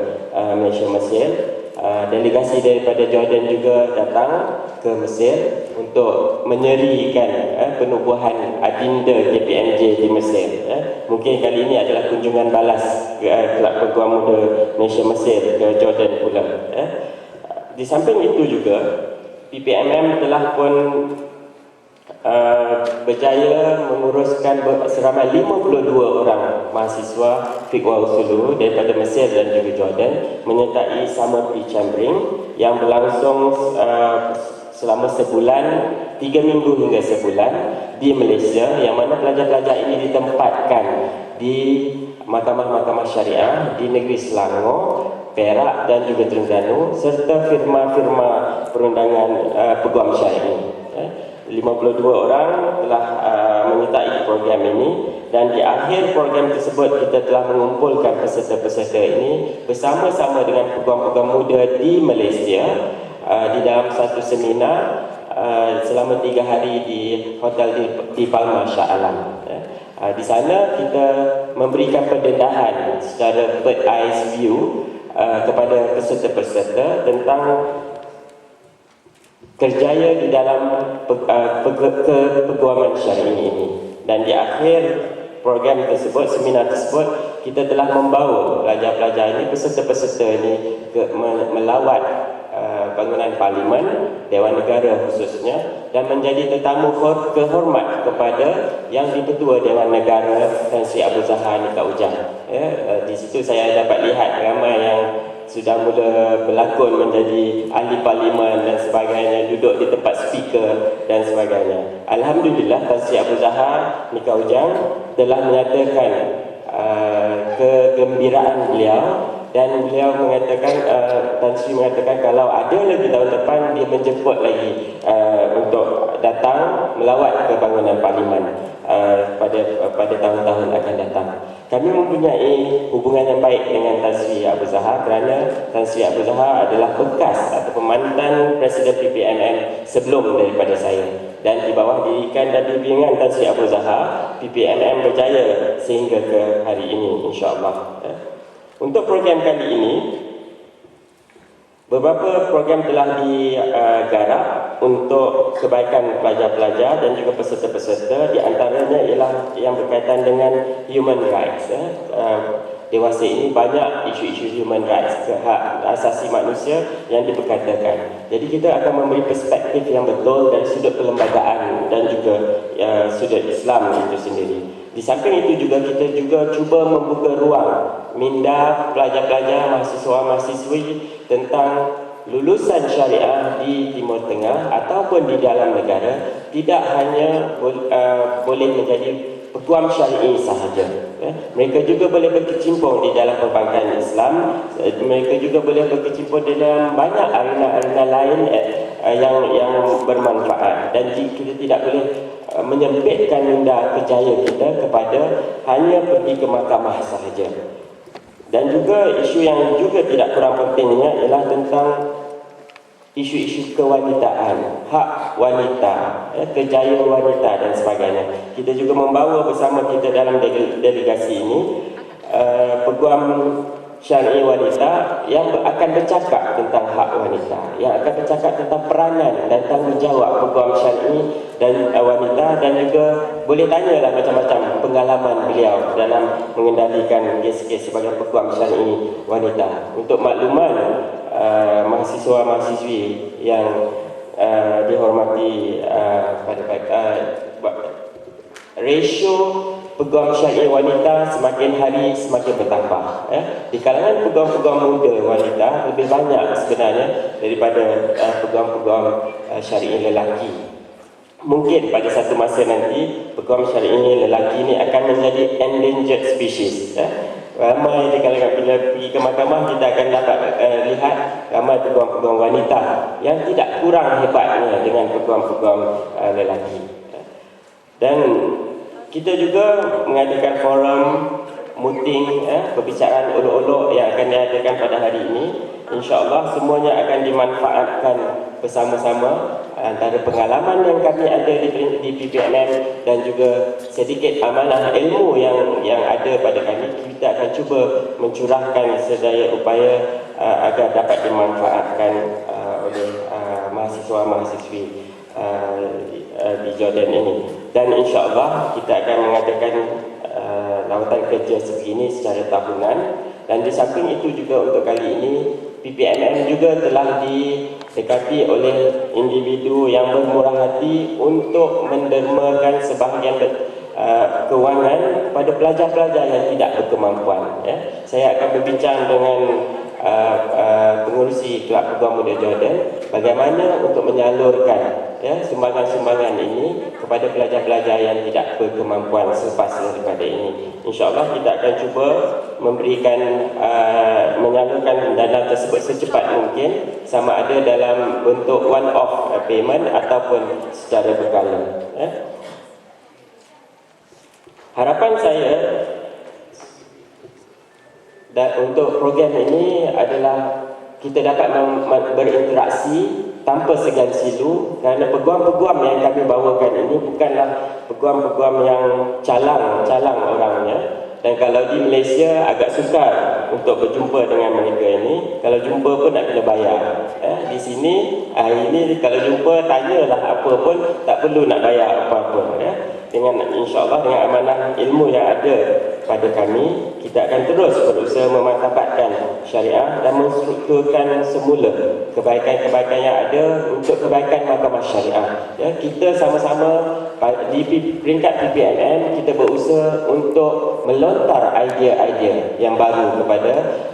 Malaysia Mesir. Delegasi daripada Jordan juga datang ke Mesir untuk menyerikan penubuhan adinda KPMJ di Mesir. Mungkin kali ini adalah kunjungan balas Kelab Peguam Muda Malaysia Mesir ke Jordan pula. Di samping itu juga PPMM telah pun berjaya menguruskan seramai 52 orang mahasiswa fiqh wa usul daripada Mesir dan juga Jordan menyertai summer pre-chambering yang berlangsung selama sebulan, 3 minggu hingga sebulan di Malaysia, yang mana pelajar-pelajar ini ditempatkan di mahkamah-mahkamah syariah di negeri Selangor, Perak dan juga Terengganu serta firma-firma perundangan peguam syar'i. 52 orang telah menyertai program ini, dan di akhir program tersebut kita telah mengumpulkan peserta-peserta ini bersama-sama dengan peguam-peguam muda di Malaysia di dalam satu seminar selama 3 hari di hotel di Palma Shah Alam. Di sana kita memberikan pendedahan secara bird eyes view kepada peserta-peserta tentang kerjaya di dalam peguaman syar'i ini. Dan di akhir program tersebut, seminar tersebut, kita telah membawa pelajar-pelajar ini, peserta-peserta ini melawat bangunan Parlimen, Dewan Negara khususnya, dan menjadi tetamu kehormat kepada Yang di-Ketua Dewan Negara Tan Sri Abu Zahar Nikah Ujang. Di situ saya dapat lihat ramai yang sudah mula berlakon menjadi ahli parlimen dan sebagainya, duduk di tempat speaker dan sebagainya. Alhamdulillah, Tan Sri Abu Zahar Nikah Ujang telah menyatakan kegembiraan beliau, dan beliau mengatakan, Tan Sri mengatakan kalau ada lagi tahun depan dia menjemput lagi untuk datang melawat ke bangunan parlimen pada tahun-tahun akan datang. Kami mempunyai hubungan yang baik dengan Tan Sri Abu Zahar kerana Tan Sri Abu Zahar adalah bekas atau mantan Presiden PPMM sebelum daripada saya, dan di bawah didikan dan bimbingan Tan Sri Abu Zahar, PPMM berjaya sehingga ke hari ini, insya-Allah. Untuk program kali ini, Beberapa program telah digarap untuk kebaikan pelajar-pelajar dan juga peserta-peserta. Di antaranya ialah yang berkaitan dengan human rights. Dewasa ini banyak isu-isu human rights, hak asasi manusia yang diperkatakan. Jadi kita akan memberi perspektif yang betul dari sudut perlembagaan dan juga sudut Islam itu sendiri. Di samping itu juga kita juga cuba membuka ruang minda pelajar-pelajar, mahasiswa-mahasiswi tentang lulusan syariah di Timur Tengah ataupun di dalam negara tidak hanya boleh menjadi peguam syar'i sahaja. Mereka juga boleh berkecimpung di dalam perbankan Islam. Mereka juga boleh berkecimpung di dalam banyak arena-arena lain yang bermanfaat. Dan kita tidak boleh menyempitkan minda kerjaya kita kepada hanya pergi ke mahkamah sahaja. Dan juga isu yang juga tidak kurang pentingnya ialah tentang isu-isu kewanitaan, hak wanita, kejayaan wanita dan sebagainya. Kita juga membawa bersama kita dalam delegasi ini peguam syar'i wanita yang akan bercakap tentang hak wanita, yang akan bercakap tentang peranan dan tanggungjawab peguam syar'i dan wanita, dan juga boleh tanyalah macam-macam pengalaman beliau dalam mengendalikan kes-kes sebagai peguam syar'i wanita. Untuk makluman mahasiswa-mahasiswi yang dihormati, ratio peguam syar'i wanita semakin hari semakin bertambah. Di kalangan peguam-peguam muda wanita lebih banyak sebenarnya daripada peguam-peguam syar'i lelaki. Mungkin pada satu masa nanti peguam syar'i lelaki ini akan menjadi endangered species. Ramai di kalangan, bila pergi ke mahkamah kita akan dapat lihat ramai peguam-peguam wanita yang tidak kurang hebatnya dengan peguam-peguam lelaki. Dan kita juga mengadakan forum, meeting, perbicaraan uluk-uluk yang akan diadakan pada hari ini. InsyaAllah semuanya akan dimanfaatkan bersama-sama, antara pengalaman yang kami ada di PPNM dan juga sedikit amanah ilmu yang ada pada kami. Kita akan cuba mencurahkan sedaya upaya agar dapat dimanfaatkan oleh mahasiswa-mahasiswi di Jordan ini. Dan insyaAllah kita akan mengadakan lawatan kerja sebegini secara tahunan. Dan di samping itu juga untuk kali ini PPNM juga telah didekati oleh individu yang bermurah hati untuk mendermakan sebahagian kewangan pada pelajar-pelajar yang tidak berkemampuan. Saya akan berbincang dengan pengurusi Kelab Peguam Muda Jordan bagaimana untuk menyalurkan sumbangan-sumbangan ini kepada pelajar-pelajar yang tidak berkemampuan selepas daripada ini. InsyaAllah kita akan cuba memberikan menyalurkan dana tersebut secepat mungkin, sama ada dalam bentuk one-off payment ataupun secara berkala. Harapan saya dan untuk program ini adalah kita dapat berinteraksi tanpa segan silu, kerana peguam-peguam yang kami bawakan ini bukanlah peguam-peguam yang calang orangnya. Dan kalau di Malaysia agak sukar untuk berjumpa dengan mereka ini. Kalau jumpa pun nak kena bayar. Di sini hari ini kalau jumpa tanyalah apa pun, tak perlu nak bayar apa-apa. Dengan insya-Allah dengan amanah ilmu yang ada pada kami, kita akan terus berusaha memanfaatkan syariah dan menstrukturkan semula kebaikan-kebaikan yang ada untuk kebaikan mahkamah syariah. Kita sama-sama di peringkat PPNM kita berusaha untuk melontar idea-idea yang baru kepada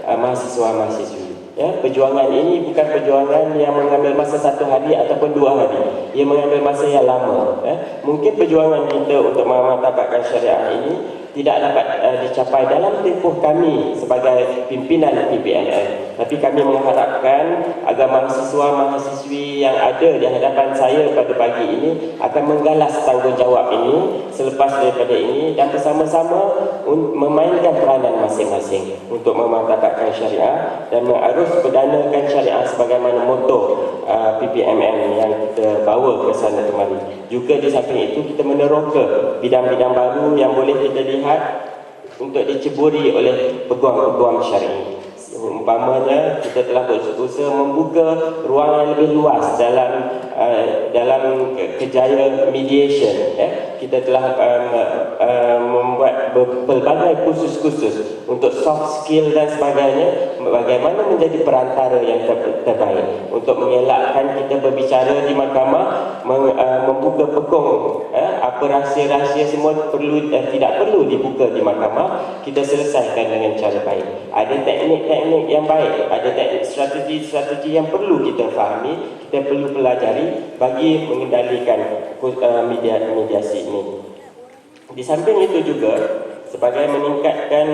mahasiswa-mahasiswi. Perjuangan ini bukan perjuangan yang mengambil masa 1 hari ataupun 2 hari. Ia mengambil masa yang lama. Mungkin perjuangan kita untuk memantapkan syariah ini tidak dapat dicapai dalam tempoh kami sebagai pimpinan PPNM. Tapi kami mengharapkan agar mahasiswa-mahasiswi yang ada di hadapan saya pada pagi ini akan menggalas tanggungjawab ini selepas daripada ini dan bersama-sama memainkan peranan masing-masing untuk memantapkan syariah dan mengarus perdanakan syariah sebagaimana moto PPNM yang kita bawa ke sana kemari. Juga di samping itu kita meneroka bidang-bidang baru yang boleh kita lihat untuk diceburi oleh peguam-peguam syar'i Seumpamanya kita telah berusaha membuka ruang yang lebih luas dalam kejayaan mediation. Kita telah membuat pelbagai kursus-kursus untuk soft skill dan sebagainya, bagaimana menjadi perantara yang terbaik untuk mengelakkan kita berbicara di mahkamah, membuka pekung apa rahsia-rahsia semua tidak perlu dibuka di mahkamah, kita selesaikan dengan cara baik. Ada teknik-teknik yang baik, ada teknik strategi yang perlu kita fahami, kita perlu pelajari bagi mengendalikan mediasi ini. Di samping itu juga, sebagai meningkatkan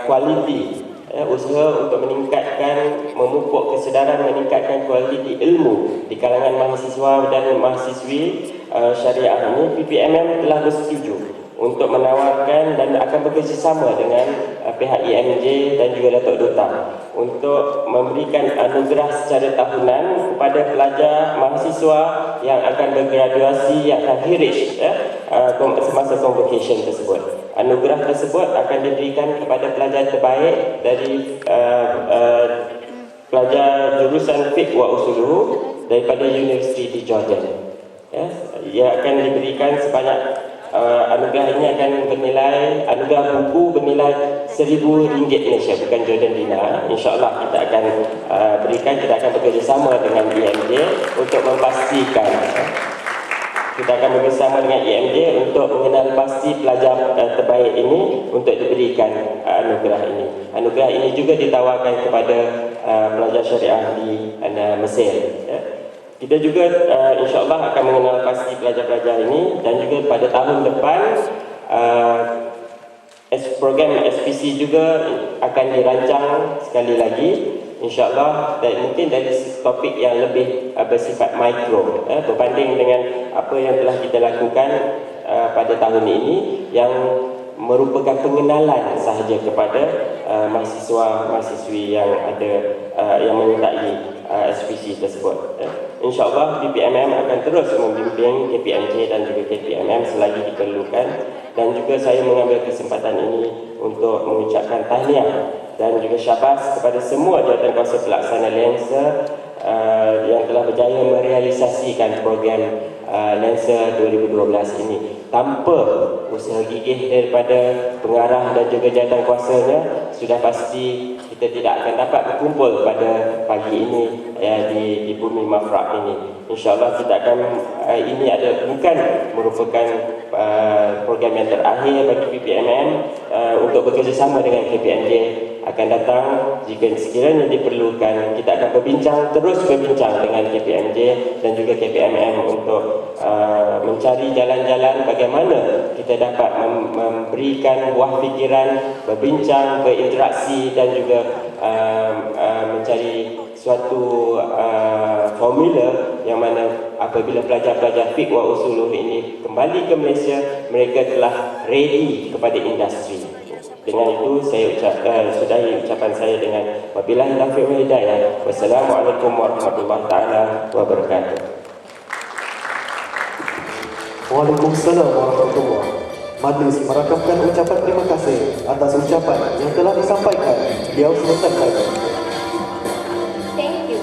kualiti, usaha untuk meningkatkan, memupuk kesedaran, meningkatkan kualiti ilmu di kalangan mahasiswa dan mahasiswi syariah ini, PPMM telah bersetuju untuk menawarkan dan akan bekerjasama dengan pihak IMJ dan juga Datuk Duta untuk memberikan anugerah secara tahunan kepada pelajar mahasiswa yang akan bergraduasi, yang akan hirish semasa convocation tersebut. Anugerah tersebut akan diberikan kepada pelajar terbaik dari pelajar jurusan Fiqh wa Usuluhu daripada Universiti di Jordan. Ia akan diberikan sebanyak anugerah ini akan bernilai, anugerah buku bernilai RM1,000 Malaysia, bukan Jordan Dinar. InsyaAllah kita akan berikan, kita akan bekerjasama dengan IMJ untuk memastikan, kita akan bekerjasama dengan IMJ untuk mengenal pasti pelajar terbaik ini untuk diberikan anugerah ini. Anugerah ini juga ditawarkan kepada pelajar syariah di Mesir. Kita juga insyaAllah akan mengenal pasti pelajar-pelajar ini, dan juga pada tahun depan program SPC juga akan dirancang sekali lagi insyaAllah, dan mungkin dari topik yang lebih bersifat mikro berbanding dengan apa yang telah kita lakukan pada tahun ini, yang merupakan pengenalan sahaja kepada mahasiswa-mahasiswi yang ada yang menyertai SPC tersebut. InsyaAllah PPMM akan terus membimbing KPMJ dan juga KPMM selagi diperlukan, dan juga saya mengambil kesempatan ini untuk mengucapkan tahniah dan juga syabas kepada semua jawatankuasa pelaksana Lensa yang telah berjaya merealisasikan program Lensa 2012 ini. Tanpa usaha gigih daripada pengarah dan juga jawatankuasanya, sudah pasti kita tidak akan dapat berkumpul pada pagi ini di bumi Mafraq ini. InsyaAllah kita akan ini bukan merupakan program yang terakhir bagi PPMM untuk bekerjasama dengan KPMJ. Akan datang jika sekiranya diperlukan, kita akan terus berbincang dengan KPMJ dan juga KPMM untuk mencari jalan-jalan bagaimana kita dapat memberikan buah fikiran, berbincang, berinteraksi, dan juga mencari suatu formula yang mana apabila pelajar-pelajar Fiqh wa Usuluh ini kembali ke Malaysia, mereka telah ready kepada industri. Dengan itu saya sudahi ucapan saya dengan wabillahi taufiq wal hidayah. Wassalamualaikum warahmatullahi taala wabarakatuh. Waalaikumsalam warahmatullahi wabarakatuh. Majlis merakamkan ucapan terima kasih atas ucapan yang telah disampaikan beliau sebentar tadi. Thank you.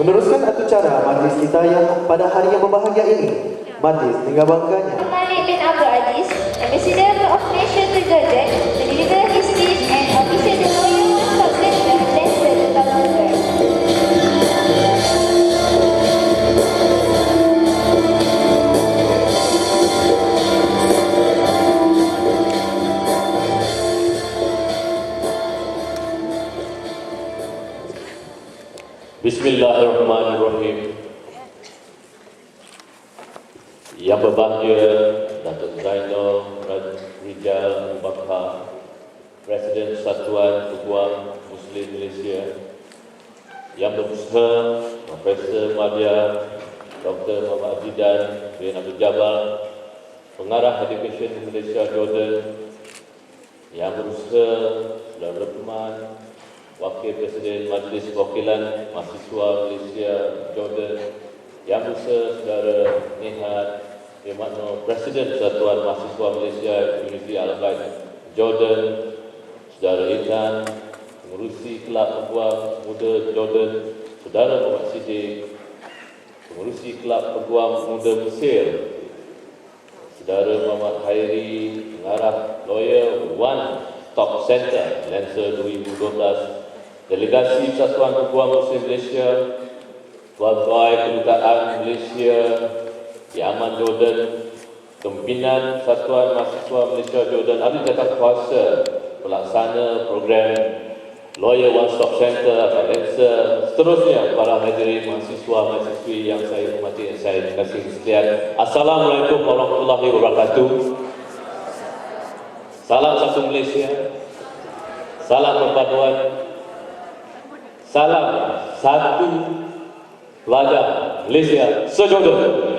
Meneruskan acara majlis kita yang pada hari yang berbahagia ini, majlis dengan bangganya Malik bin Abdul Aziz, Ambassador of Malaysia to Jordan, to deliver his speech and official the Royal Consultation Lensa 2012. Bismillahirrahmanirrahim. Yang berbahagia Datuk Zainal Rijal Bakha, Presiden Persatuan Peguam Muslim Malaysia, Yang Berhormat Profesor Madya Dr. Muhammad Azidan bin Abdul Jabbar, Pengarah Education Malaysia Jordan, Yang Berhormat Saudara Luqman, Wakil Presiden Majlis Perwakilan Mahasiswa Malaysia Jordan, Yang Besar Saudara Nihat Makno, Presiden Persatuan Mahasiswa Malaysia Universiti Al-Baid Jordan, Saudara Ikan, pengurusi Kelab Peguam Muda Jordan, Saudara Muhammad Siddiq, pengurusi Kelab Peguam Muda Mesir, Saudara Muhammad Khairi, pengarah lawyer One Stop Center, Lancer 2012, delegasi Persatuan Peguam Muslim Malaysia, Tuan-tuan Kedutaan Malaysia di Amman Jordan, pimpinan Persatuan Mahasiswa Malaysia Jordan, ahli jawatan kuasa, pelaksana program Lawyer One Stop Center atau Lancer, seterusnya para hadirin mahasiswa-mahasiswi yang saya hormati dan saya kasih sekalian. Assalamualaikum warahmatullahi wabarakatuh. Salam satu Malaysia, salam perpaduan, salam satu pelajar Malaysia se-Jordan.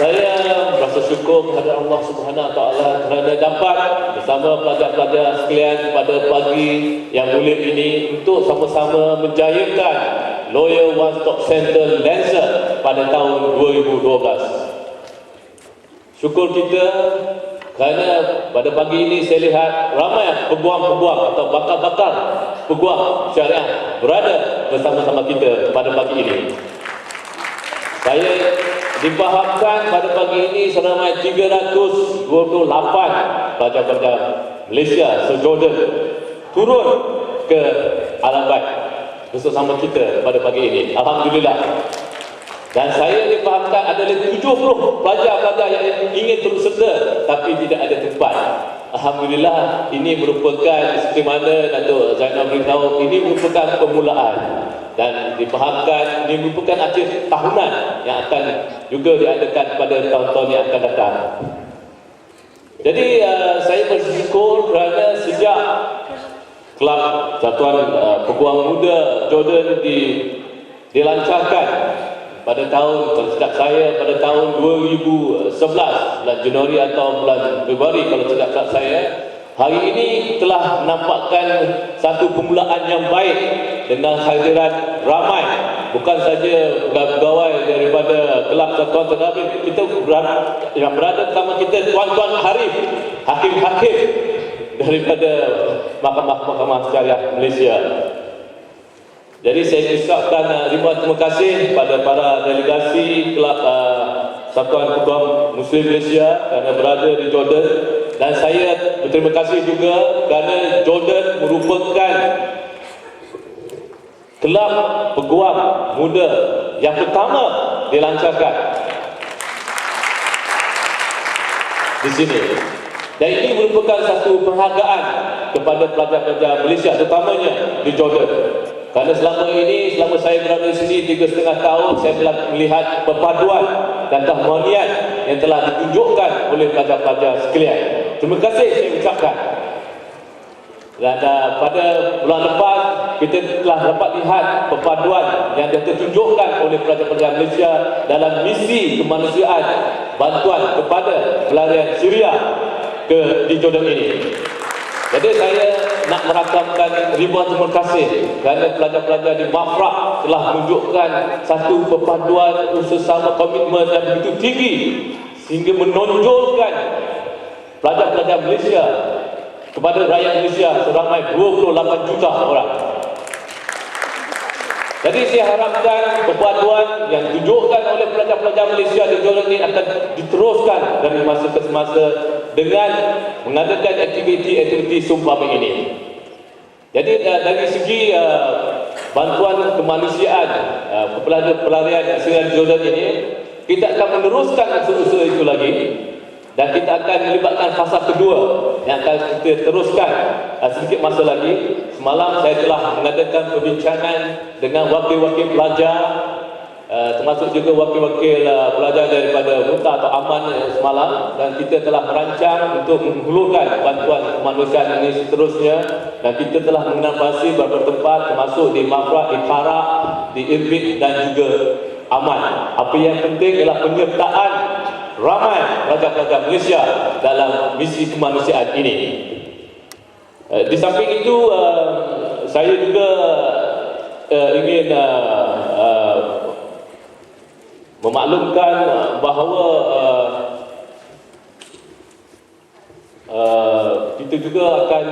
Saya merasa syukur kepada Allah Subhanahu Wa Taala kerana dapat bersama pelajar-pelajar sekalian pada pagi yang mulia ini untuk sama-sama menjayakan Lawyer One Stop Center Lancer pada tahun 2012. Syukur kita kerana pada pagi ini saya lihat ramai peguam-peguam atau bakal-bakal peguam syariah berada bersama-sama kita pada pagi ini. Saya difahamkan pada pagi ini seramai 328 pelajar-pelajar Malaysia se-Jordan turun ke alam baik bersama kita pada pagi ini. Alhamdulillah. Dan saya difahamkan ada 70 pelajar-pelajar yang ingin turut serta tapi tidak ada tempat. Alhamdulillah, ini merupakan seperti mana Datuk Zainal beritahu, ini merupakan permulaan dan difahamkan ini merupakan akhir tahunan yang akan juga diadakan pada tahun-tahun yang akan datang. Jadi saya bersyukur kerana sejak Kelab Persatuan Peguam Muda Jordan dilancarkan pada tahun, sejak saya pada tahun 2011 bulan Januari atau bulan Februari kalau tidak saya, hari ini telah menampakkan satu permulaan yang baik dengan hadiran ramai, bukan saja pegawai daripada Kelab Persatuan tetapi kita yang berada bersama kita tuan-tuan harif, hakim-hakim daripada Mahkamah Syariah Malaysia. Jadi saya ucapkan ribuan terima kasih kepada para delegasi Kelab Persatuan Peguam Muslim Malaysia kerana berada di Jordan, dan saya berterima kasih juga kerana Jordan merupakan Kelab Peguam Muda yang pertama dilancarkan di sini. Dan ini merupakan satu penghargaan kepada pelajar-pelajar Malaysia terutamanya di Jordan. Kerana selama saya berada di sini 3,5 tahun, saya telah melihat perpaduan dan keharmonian yang telah ditunjukkan oleh pelajar-pelajar sekalian. Terima kasih saya ucapkan. Dan pada bulan lepas kita telah dapat lihat perpaduan yang ditunjukkan oleh pelajar-pelajar Malaysia dalam misi kemanusiaan bantuan kepada pelarian Syria di Jordan ini. Jadi saya nak merakamkan ribuan terima kasih kerana pelajar-pelajar di Mafraq telah menunjukkan satu perpaduan sesama komitmen yang begitu tinggi sehingga menonjolkan pelajar-pelajar Malaysia kepada rakyat Malaysia seramai 28 juta orang. Jadi saya harapkan perpaduan yang ditunjukkan oleh pelajar-pelajar Malaysia di Jordan ini akan diteruskan dari masa ke semasa dengan mengadakan aktiviti-aktiviti seumpama ini. Jadi dari segi bantuan kemanusiaan pelarian Syria di Jordan ini, kita akan meneruskan usaha-usaha itu lagi. Dan kita akan melibatkan fasa kedua yang akan kita teruskan sedikit masa lagi. Semalam saya telah mengadakan perbincangan dengan wakil-wakil pelajar, termasuk juga wakil-wakil pelajar daripada Muta atau Aman semalam, dan kita telah merancang untuk menghulurkan bantuan kemanusiaan ini seterusnya, dan kita telah menginvasi beberapa tempat termasuk di Mafraq, di Perak, di Irbil dan juga Aman. Apa yang penting ialah penyertaan ramai pelajar-pelajar Malaysia dalam misi kemanusiaan ini. Di samping itu, saya juga ingin memaklumkan bahawa kita juga akan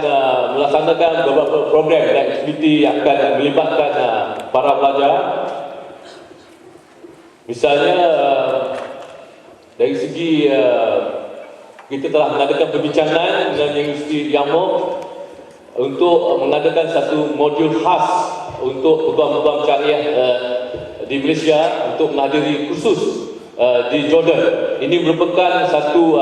melaksanakan beberapa program dan aktiviti yang akan melibatkan para pelajar. Misalnya dari segi kita telah mengadakan perbincangan dengan Universiti Yamuk untuk mengadakan satu modul khas untuk peguam-peguam syariah di Malaysia untuk menghadiri kursus di Jordan. Ini merupakan satu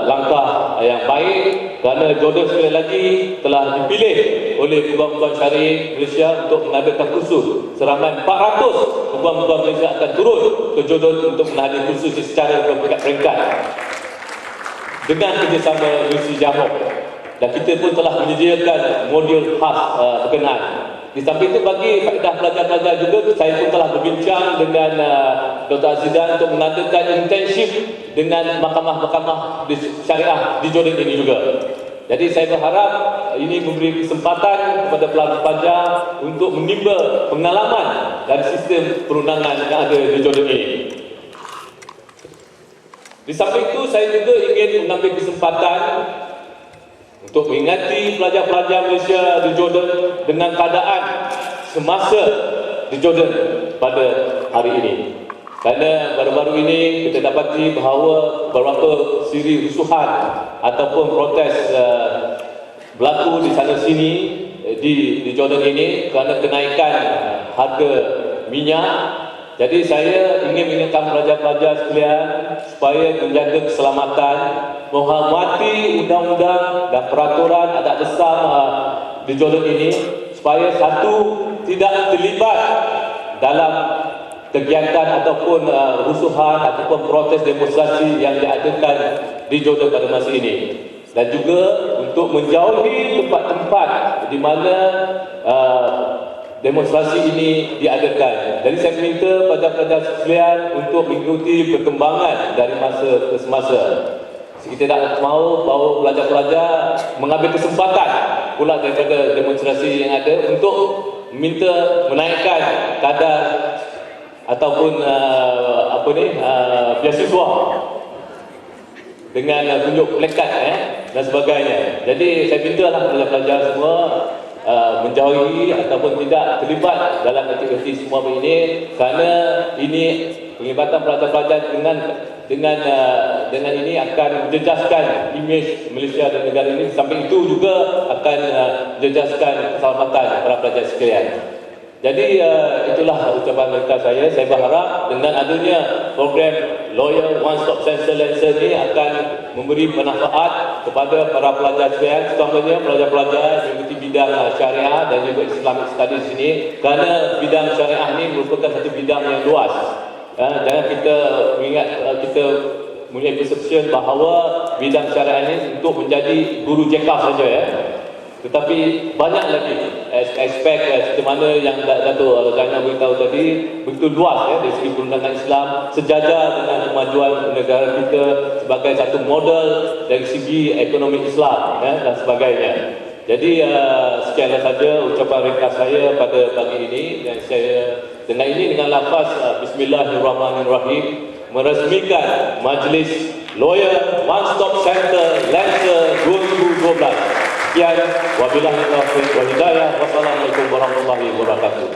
langkah yang baik kerana Jordan sekali lagi telah dipilih oleh peguam-peguam syariah Malaysia untuk mengadakan kursus. Seramai 400 peguam-peguam Malaysia akan turun ke Jordan untuk menghadiri kursus secara berperingkat dengan kerjasama Universiti Jamok. Dan kita pun telah menyediakan modul khas berkenaan. Di samping itu, bagi faedah pelajar-pelajar juga, saya pun telah berbincang dengan Dr. Azidan untuk mengadakan internship dengan mahkamah-mahkamah syariah di Jordan ini juga. Jadi saya berharap ini memberi kesempatan kepada pelajar untuk menimba pengalaman dari sistem perundangan yang ada di Jordan ini. Di samping itu, saya juga ingin mengambil kesempatan untuk mengingati pelajar-pelajar Malaysia di Jordan dengan keadaan semasa di Jordan pada hari ini. Kerana baru-baru ini kita dapati bahawa beberapa siri rusuhan ataupun protes berlaku di sana sini di Jordan ini kerana kenaikan harga minyak. Jadi saya ingin mengingatkan pelajar-pelajar sekalian supaya menjaga keselamatan, menghormati undang-undang dan peraturan adat Islam di Jordan ini, supaya satu, tidak terlibat dalam kegiatan ataupun rusuhan ataupun protes demonstrasi yang diadakan di Jordan pada masa ini. Dan juga untuk menjauhi tempat-tempat di mana demonstrasi ini diadakan. Jadi saya minta pelajar-pelajar sekalian untuk mengikuti perkembangan dari masa ke semasa. Kita tak mahu bahawa pelajar-pelajar mengambil kesempatan pula daripada demonstrasi yang ada untuk minta menaikkan kadar ataupun beasiswa dengan tunjuk plakat dan sebagainya. Jadi saya mintalah pelajar-pelajar semua menjauhi ataupun tidak terlibat dalam aktiviti semua ini, kerana ini penglibatan pelajar-pelajar dengan ini akan menjejaskan imej Malaysia dan negara ini. Samping itu juga akan menjejaskan keselamatan para pelajar sekalian. Jadi itulah ucapan mereka saya. Saya berharap dengan adanya program Lawyer One Stop Center Lancer ini akan memberi manfaat kepada para pelajar sekalian, terutamanya pelajar-pelajar yang mengikuti bidang syariah dan juga Islamic Studies ini, kerana bidang syariah ini merupakan satu bidang yang luas. Jangan kita mengingat kita punya perception bahawa bidang syariah ini untuk menjadi guru JK saja tetapi banyak lagi aspek seperti mana yang Dato' Zainal beritahu tadi, begitu luas dari segi perundangan Islam, sejajar dengan kemajuan negara kita sebagai satu model dari segi ekonomi Islam dan sebagainya. Jadi sekianlah saja ucapan ringkas saya pada pagi ini, dan saya dengan lafaz Bismillahirrahmanirrahim meresmikan Majlis Lawyer One Stop Center Lancer 2012. Sekian, wabillahi taufiq wal hidayah. Wassalamualaikum warahmatullahi wabarakatuh.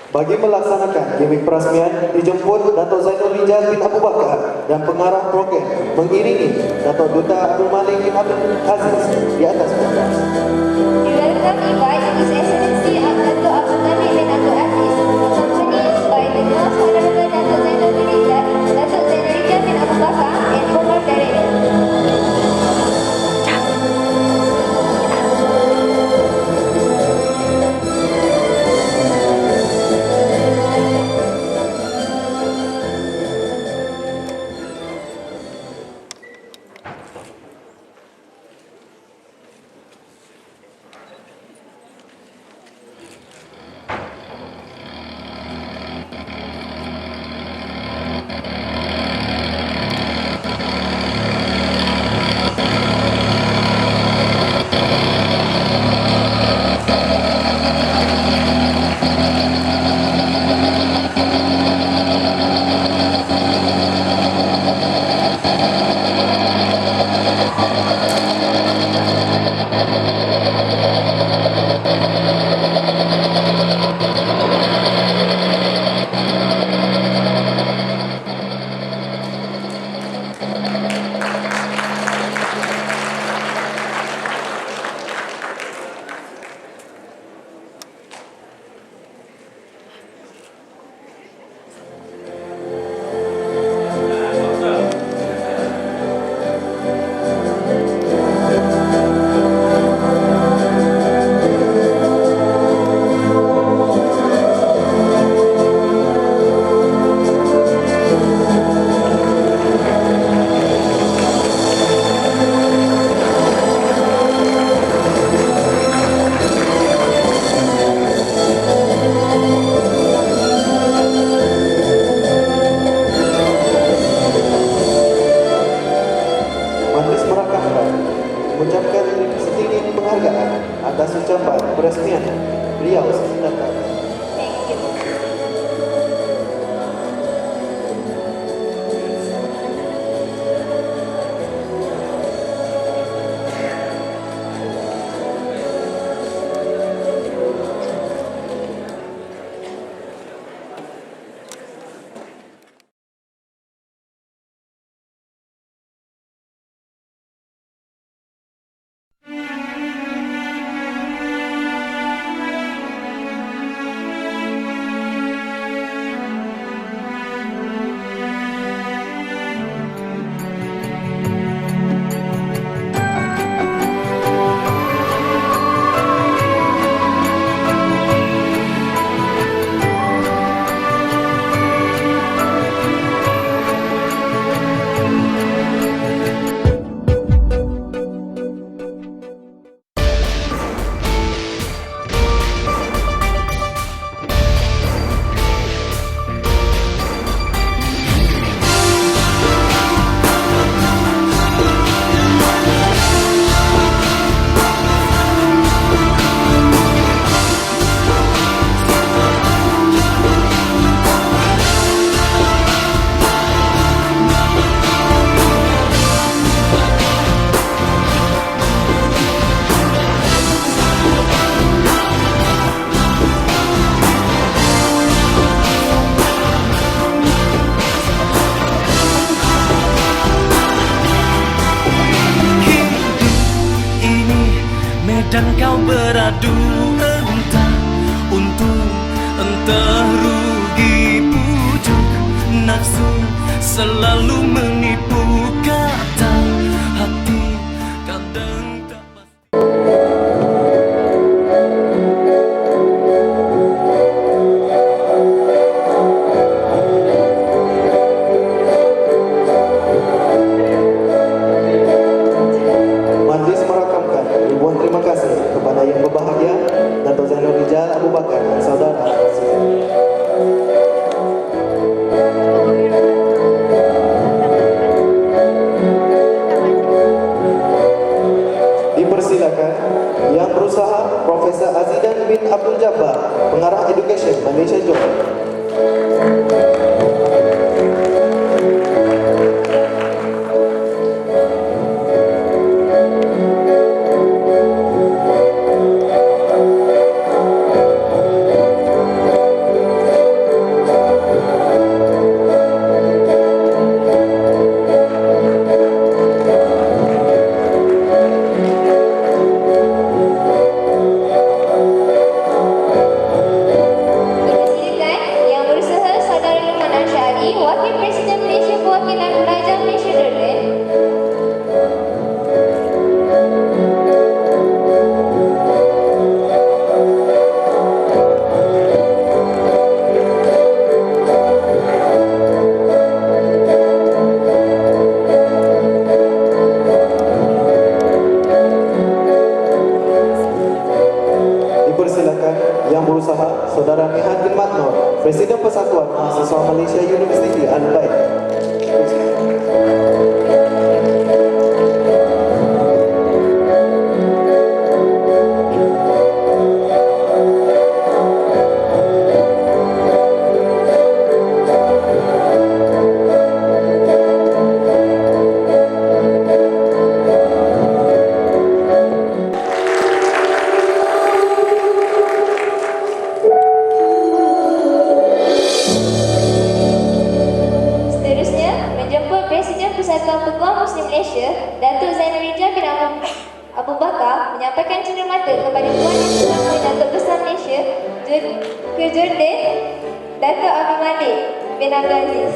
Bagi melaksanakan gimik perasmian, dijemput Dato' Zainul Rijal bin Abu Bakar dan pengarah program mengiringi Dato' Duta Abdul Malik bin Abdul Aziz di atas pentas. We welcome invite His Excellency Dato' Abdul Malik bin Abdul Aziz, accompanied by the Most Honorable Dato' Zainul Rijal, Dato' Zainul Rijal bin Abu Bakar, and Program Director. silakan. Thank you. dan kau beradu entah untung entah rugi, pujuk nafsu selalu menipu, kata hati kadang tak pasti. Majlis merakamkan ribuan terima kasih kepada yang berbahagia Dato' Zainul Rijal Abu Bakar dan saudara. Dipersilakan yang berusaha Profesor Azidan bin Abdul Jabbar, Pengarah Education Malaysia Johor. Yang berusaha Saudara Nihat bin Matnur, Presiden Persatuan Mahasiswa Malaysia Universiti Al-Baik. Persatuan Peguam Muslim Malaysia, Dato' Zainul Rijal bin Abu Bakar menyampaikan cenderamata kepada Tuan Yang Pertama Datuk Besar Malaysia ke Jordan, Dato' Abdul Malik bin Abdul Aziz.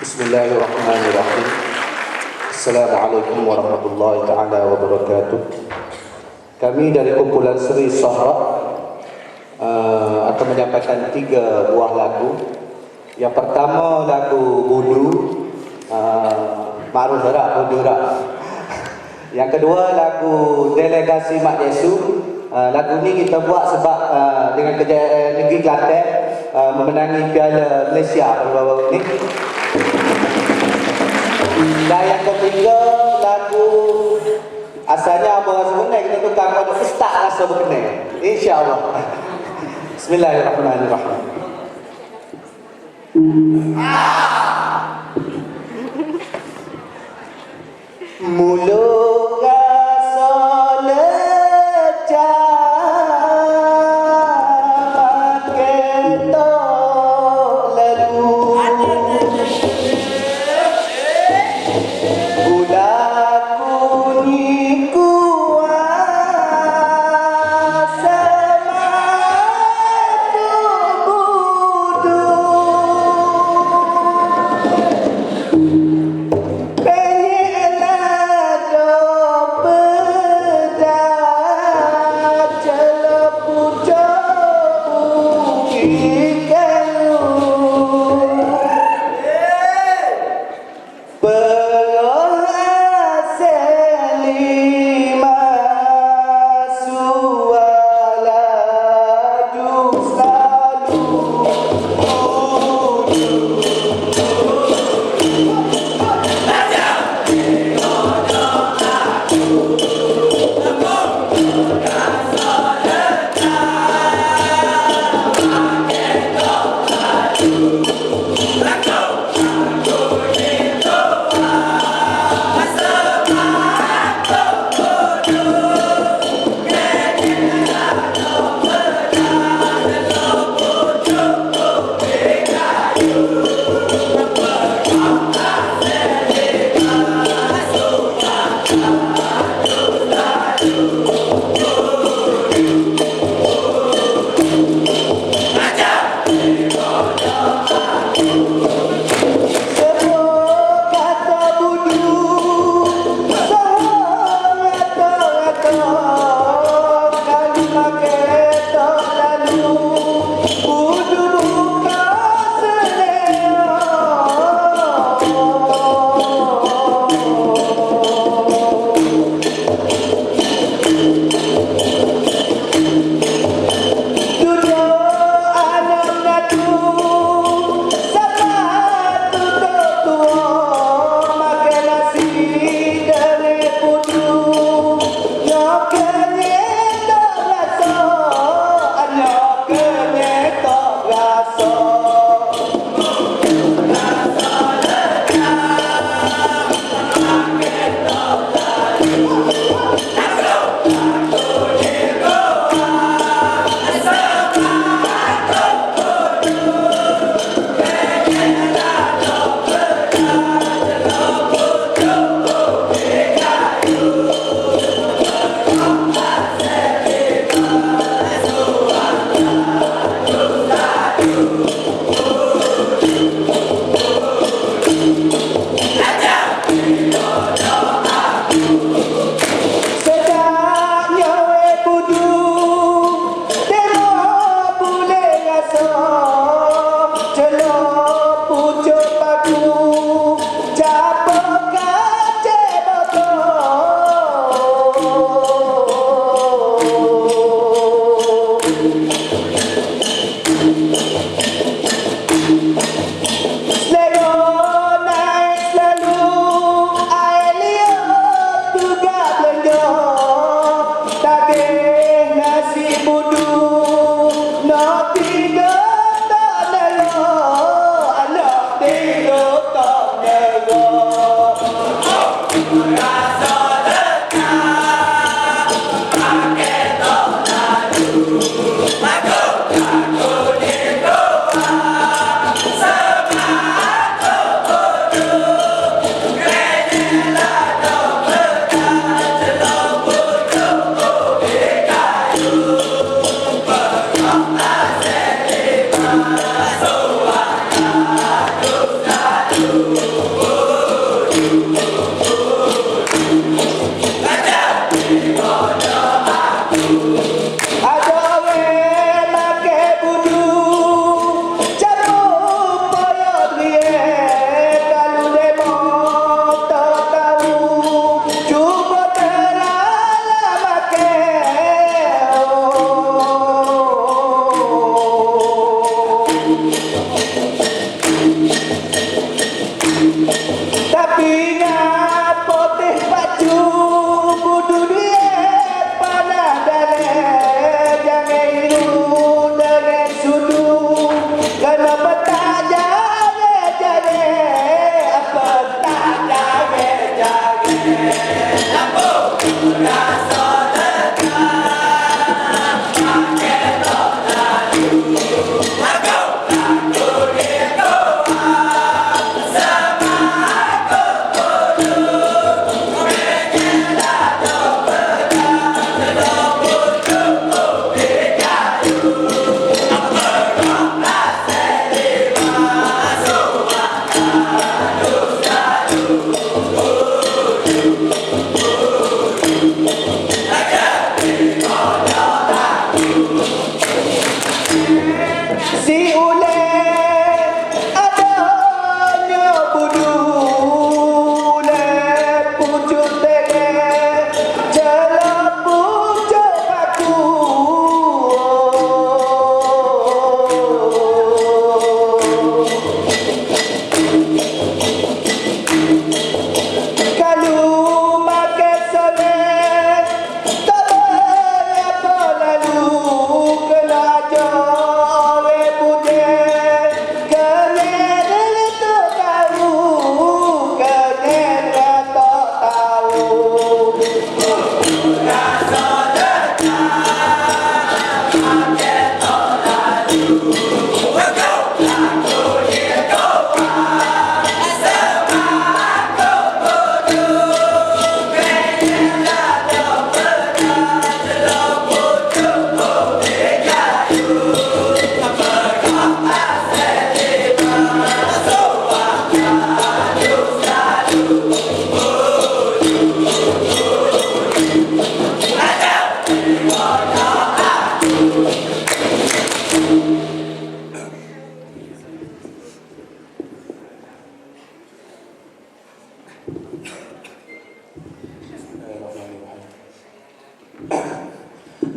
Bismillahirrahmanirrahim. Assalamualaikum warahmatullahi taala wabarakatuh. Kami dari kumpulan Seri Sahra akan menyampaikan 3 buah lagu. Yang pertama lagu Budu, Ma'ruf Rak, Budu Rak. Yang kedua lagu Delegasi Mak Yesu. Lagu ni kita buat sebab dengan kejayaan negeri Kelantan memenangi Piala Malaysia baru-baru ni. Dan yang ketiga lagu asalnya Abang Rasa Berkenai, kita tukar pada Ustaz Rasa Berkenai, InsyaAllah. Bismillahirrahmanirrahim. Mulut rasa lecah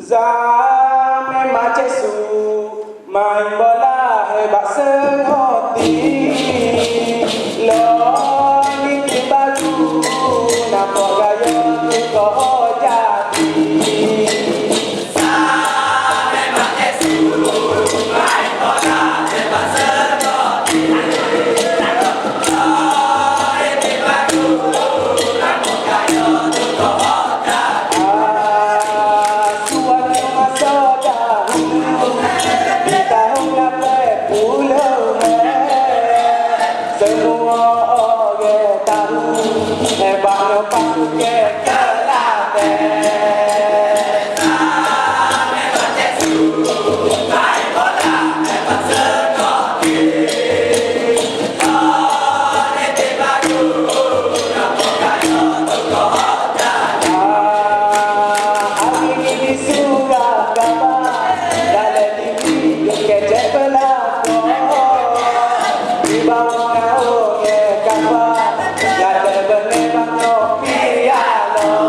Zame macesu main bola hebat sengoti lo ni baru nampak gaya kau jadi. Zame macesu main bola hebat sengoti lo ni baru nampak gaya kau jadi. Semua orang tahu hebatnya pakai kelatih. Hebat Yesus, main bola hebat sekali. Oleh tibaku, nampak kaya tokoh jadi. Hari ini surat kabar dalam diri kecek belakang. Di bawah naungan kapal, gada benemang no piano.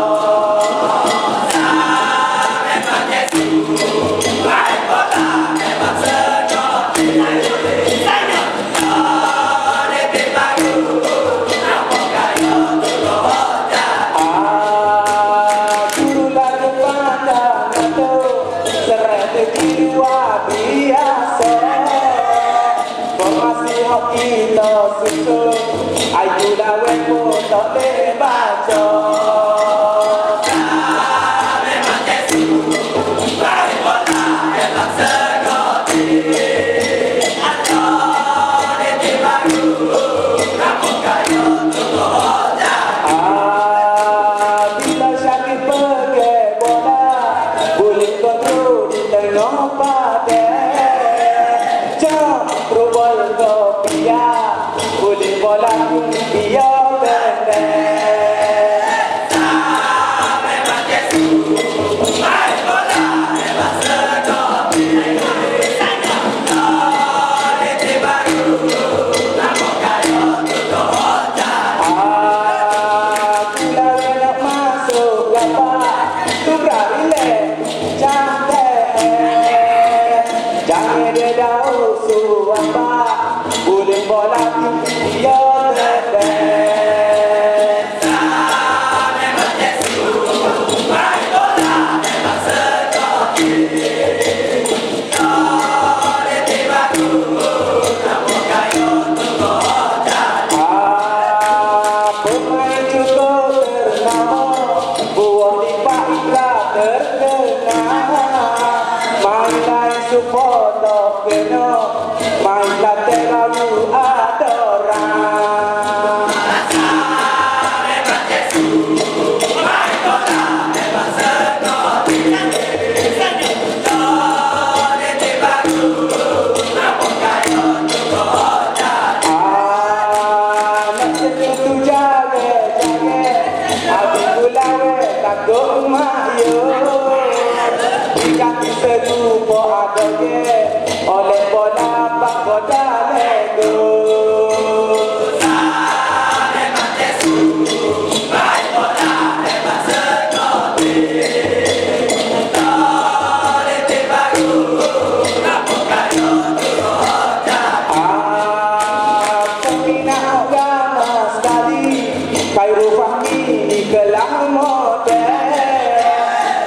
kami kelang model.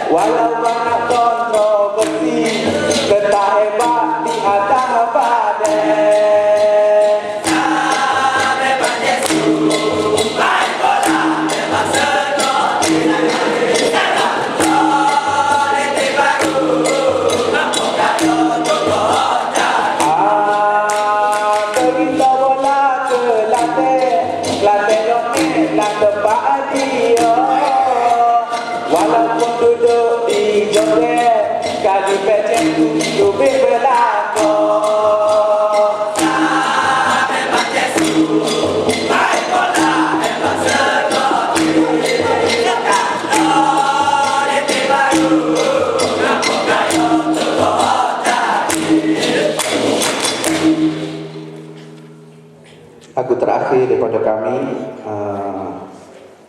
Walau banyak kontroversi, tetap hebat di atas badai. Walaupun duduk di joget, kali pecah tu berlakon. Memang Yesus, main bola, memang sekot. Kalau di baru, kampung kayu Lagu terakhir daripada kami,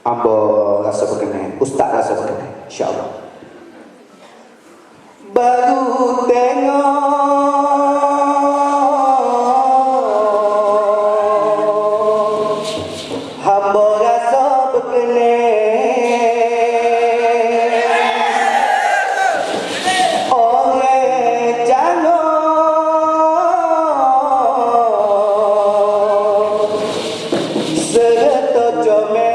Ambo rasa berkenan, Ustaz rasa berkenan, insyaAllah. Baru tengok Ambo rasa berkenan, orang jangan serta comel.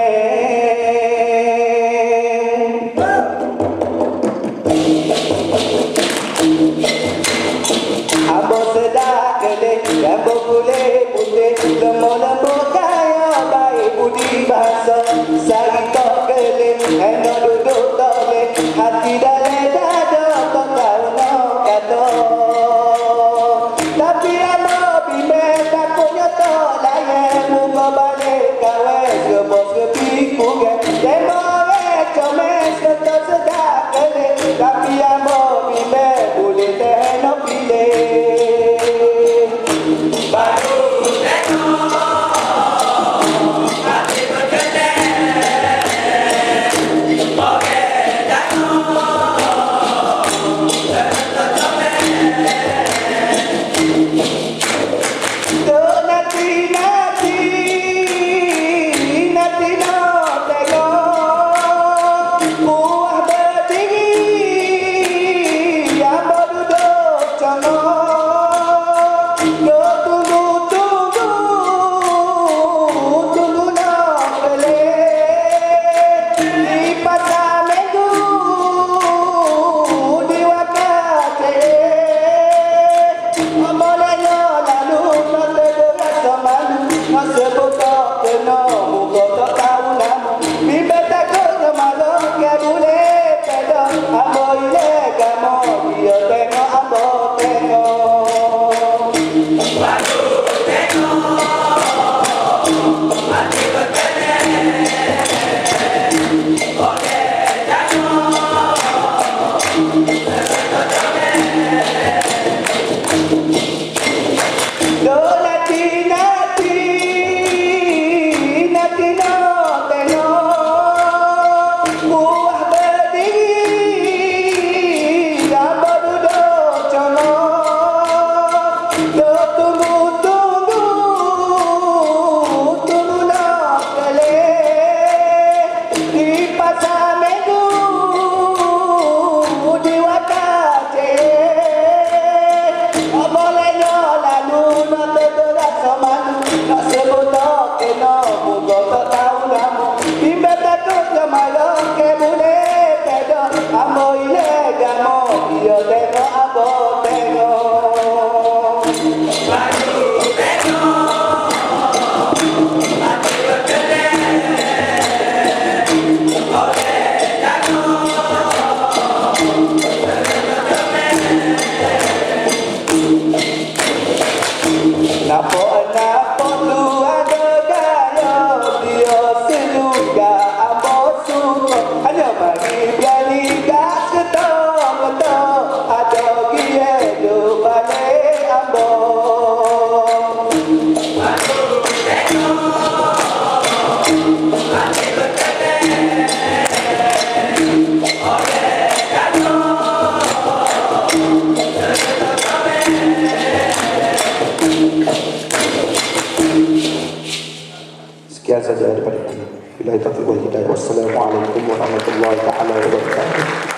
Wassalamualaikum warahmatullahi taala wabarakatuh.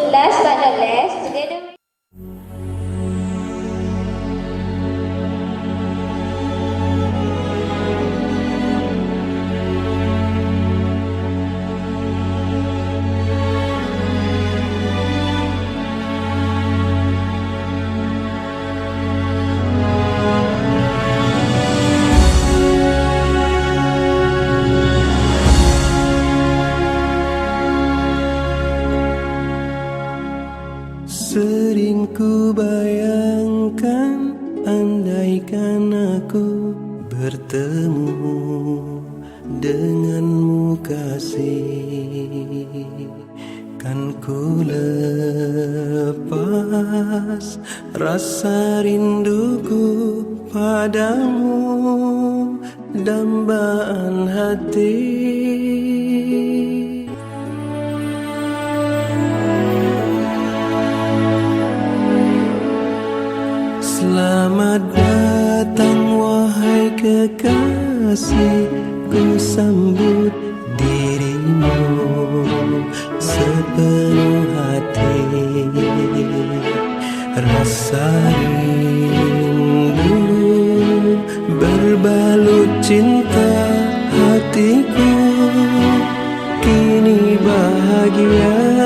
Last but not least, together Sering ku bayangkan andaikan aku bertemu denganmu kasih, kan ku lepas rasa rinduku padamu, dambaan hati. Selamat datang wahai kekasih, ku sambut dirimu sepenuh hati. Rasa rindu berbalut cinta hatiku, kini bahagia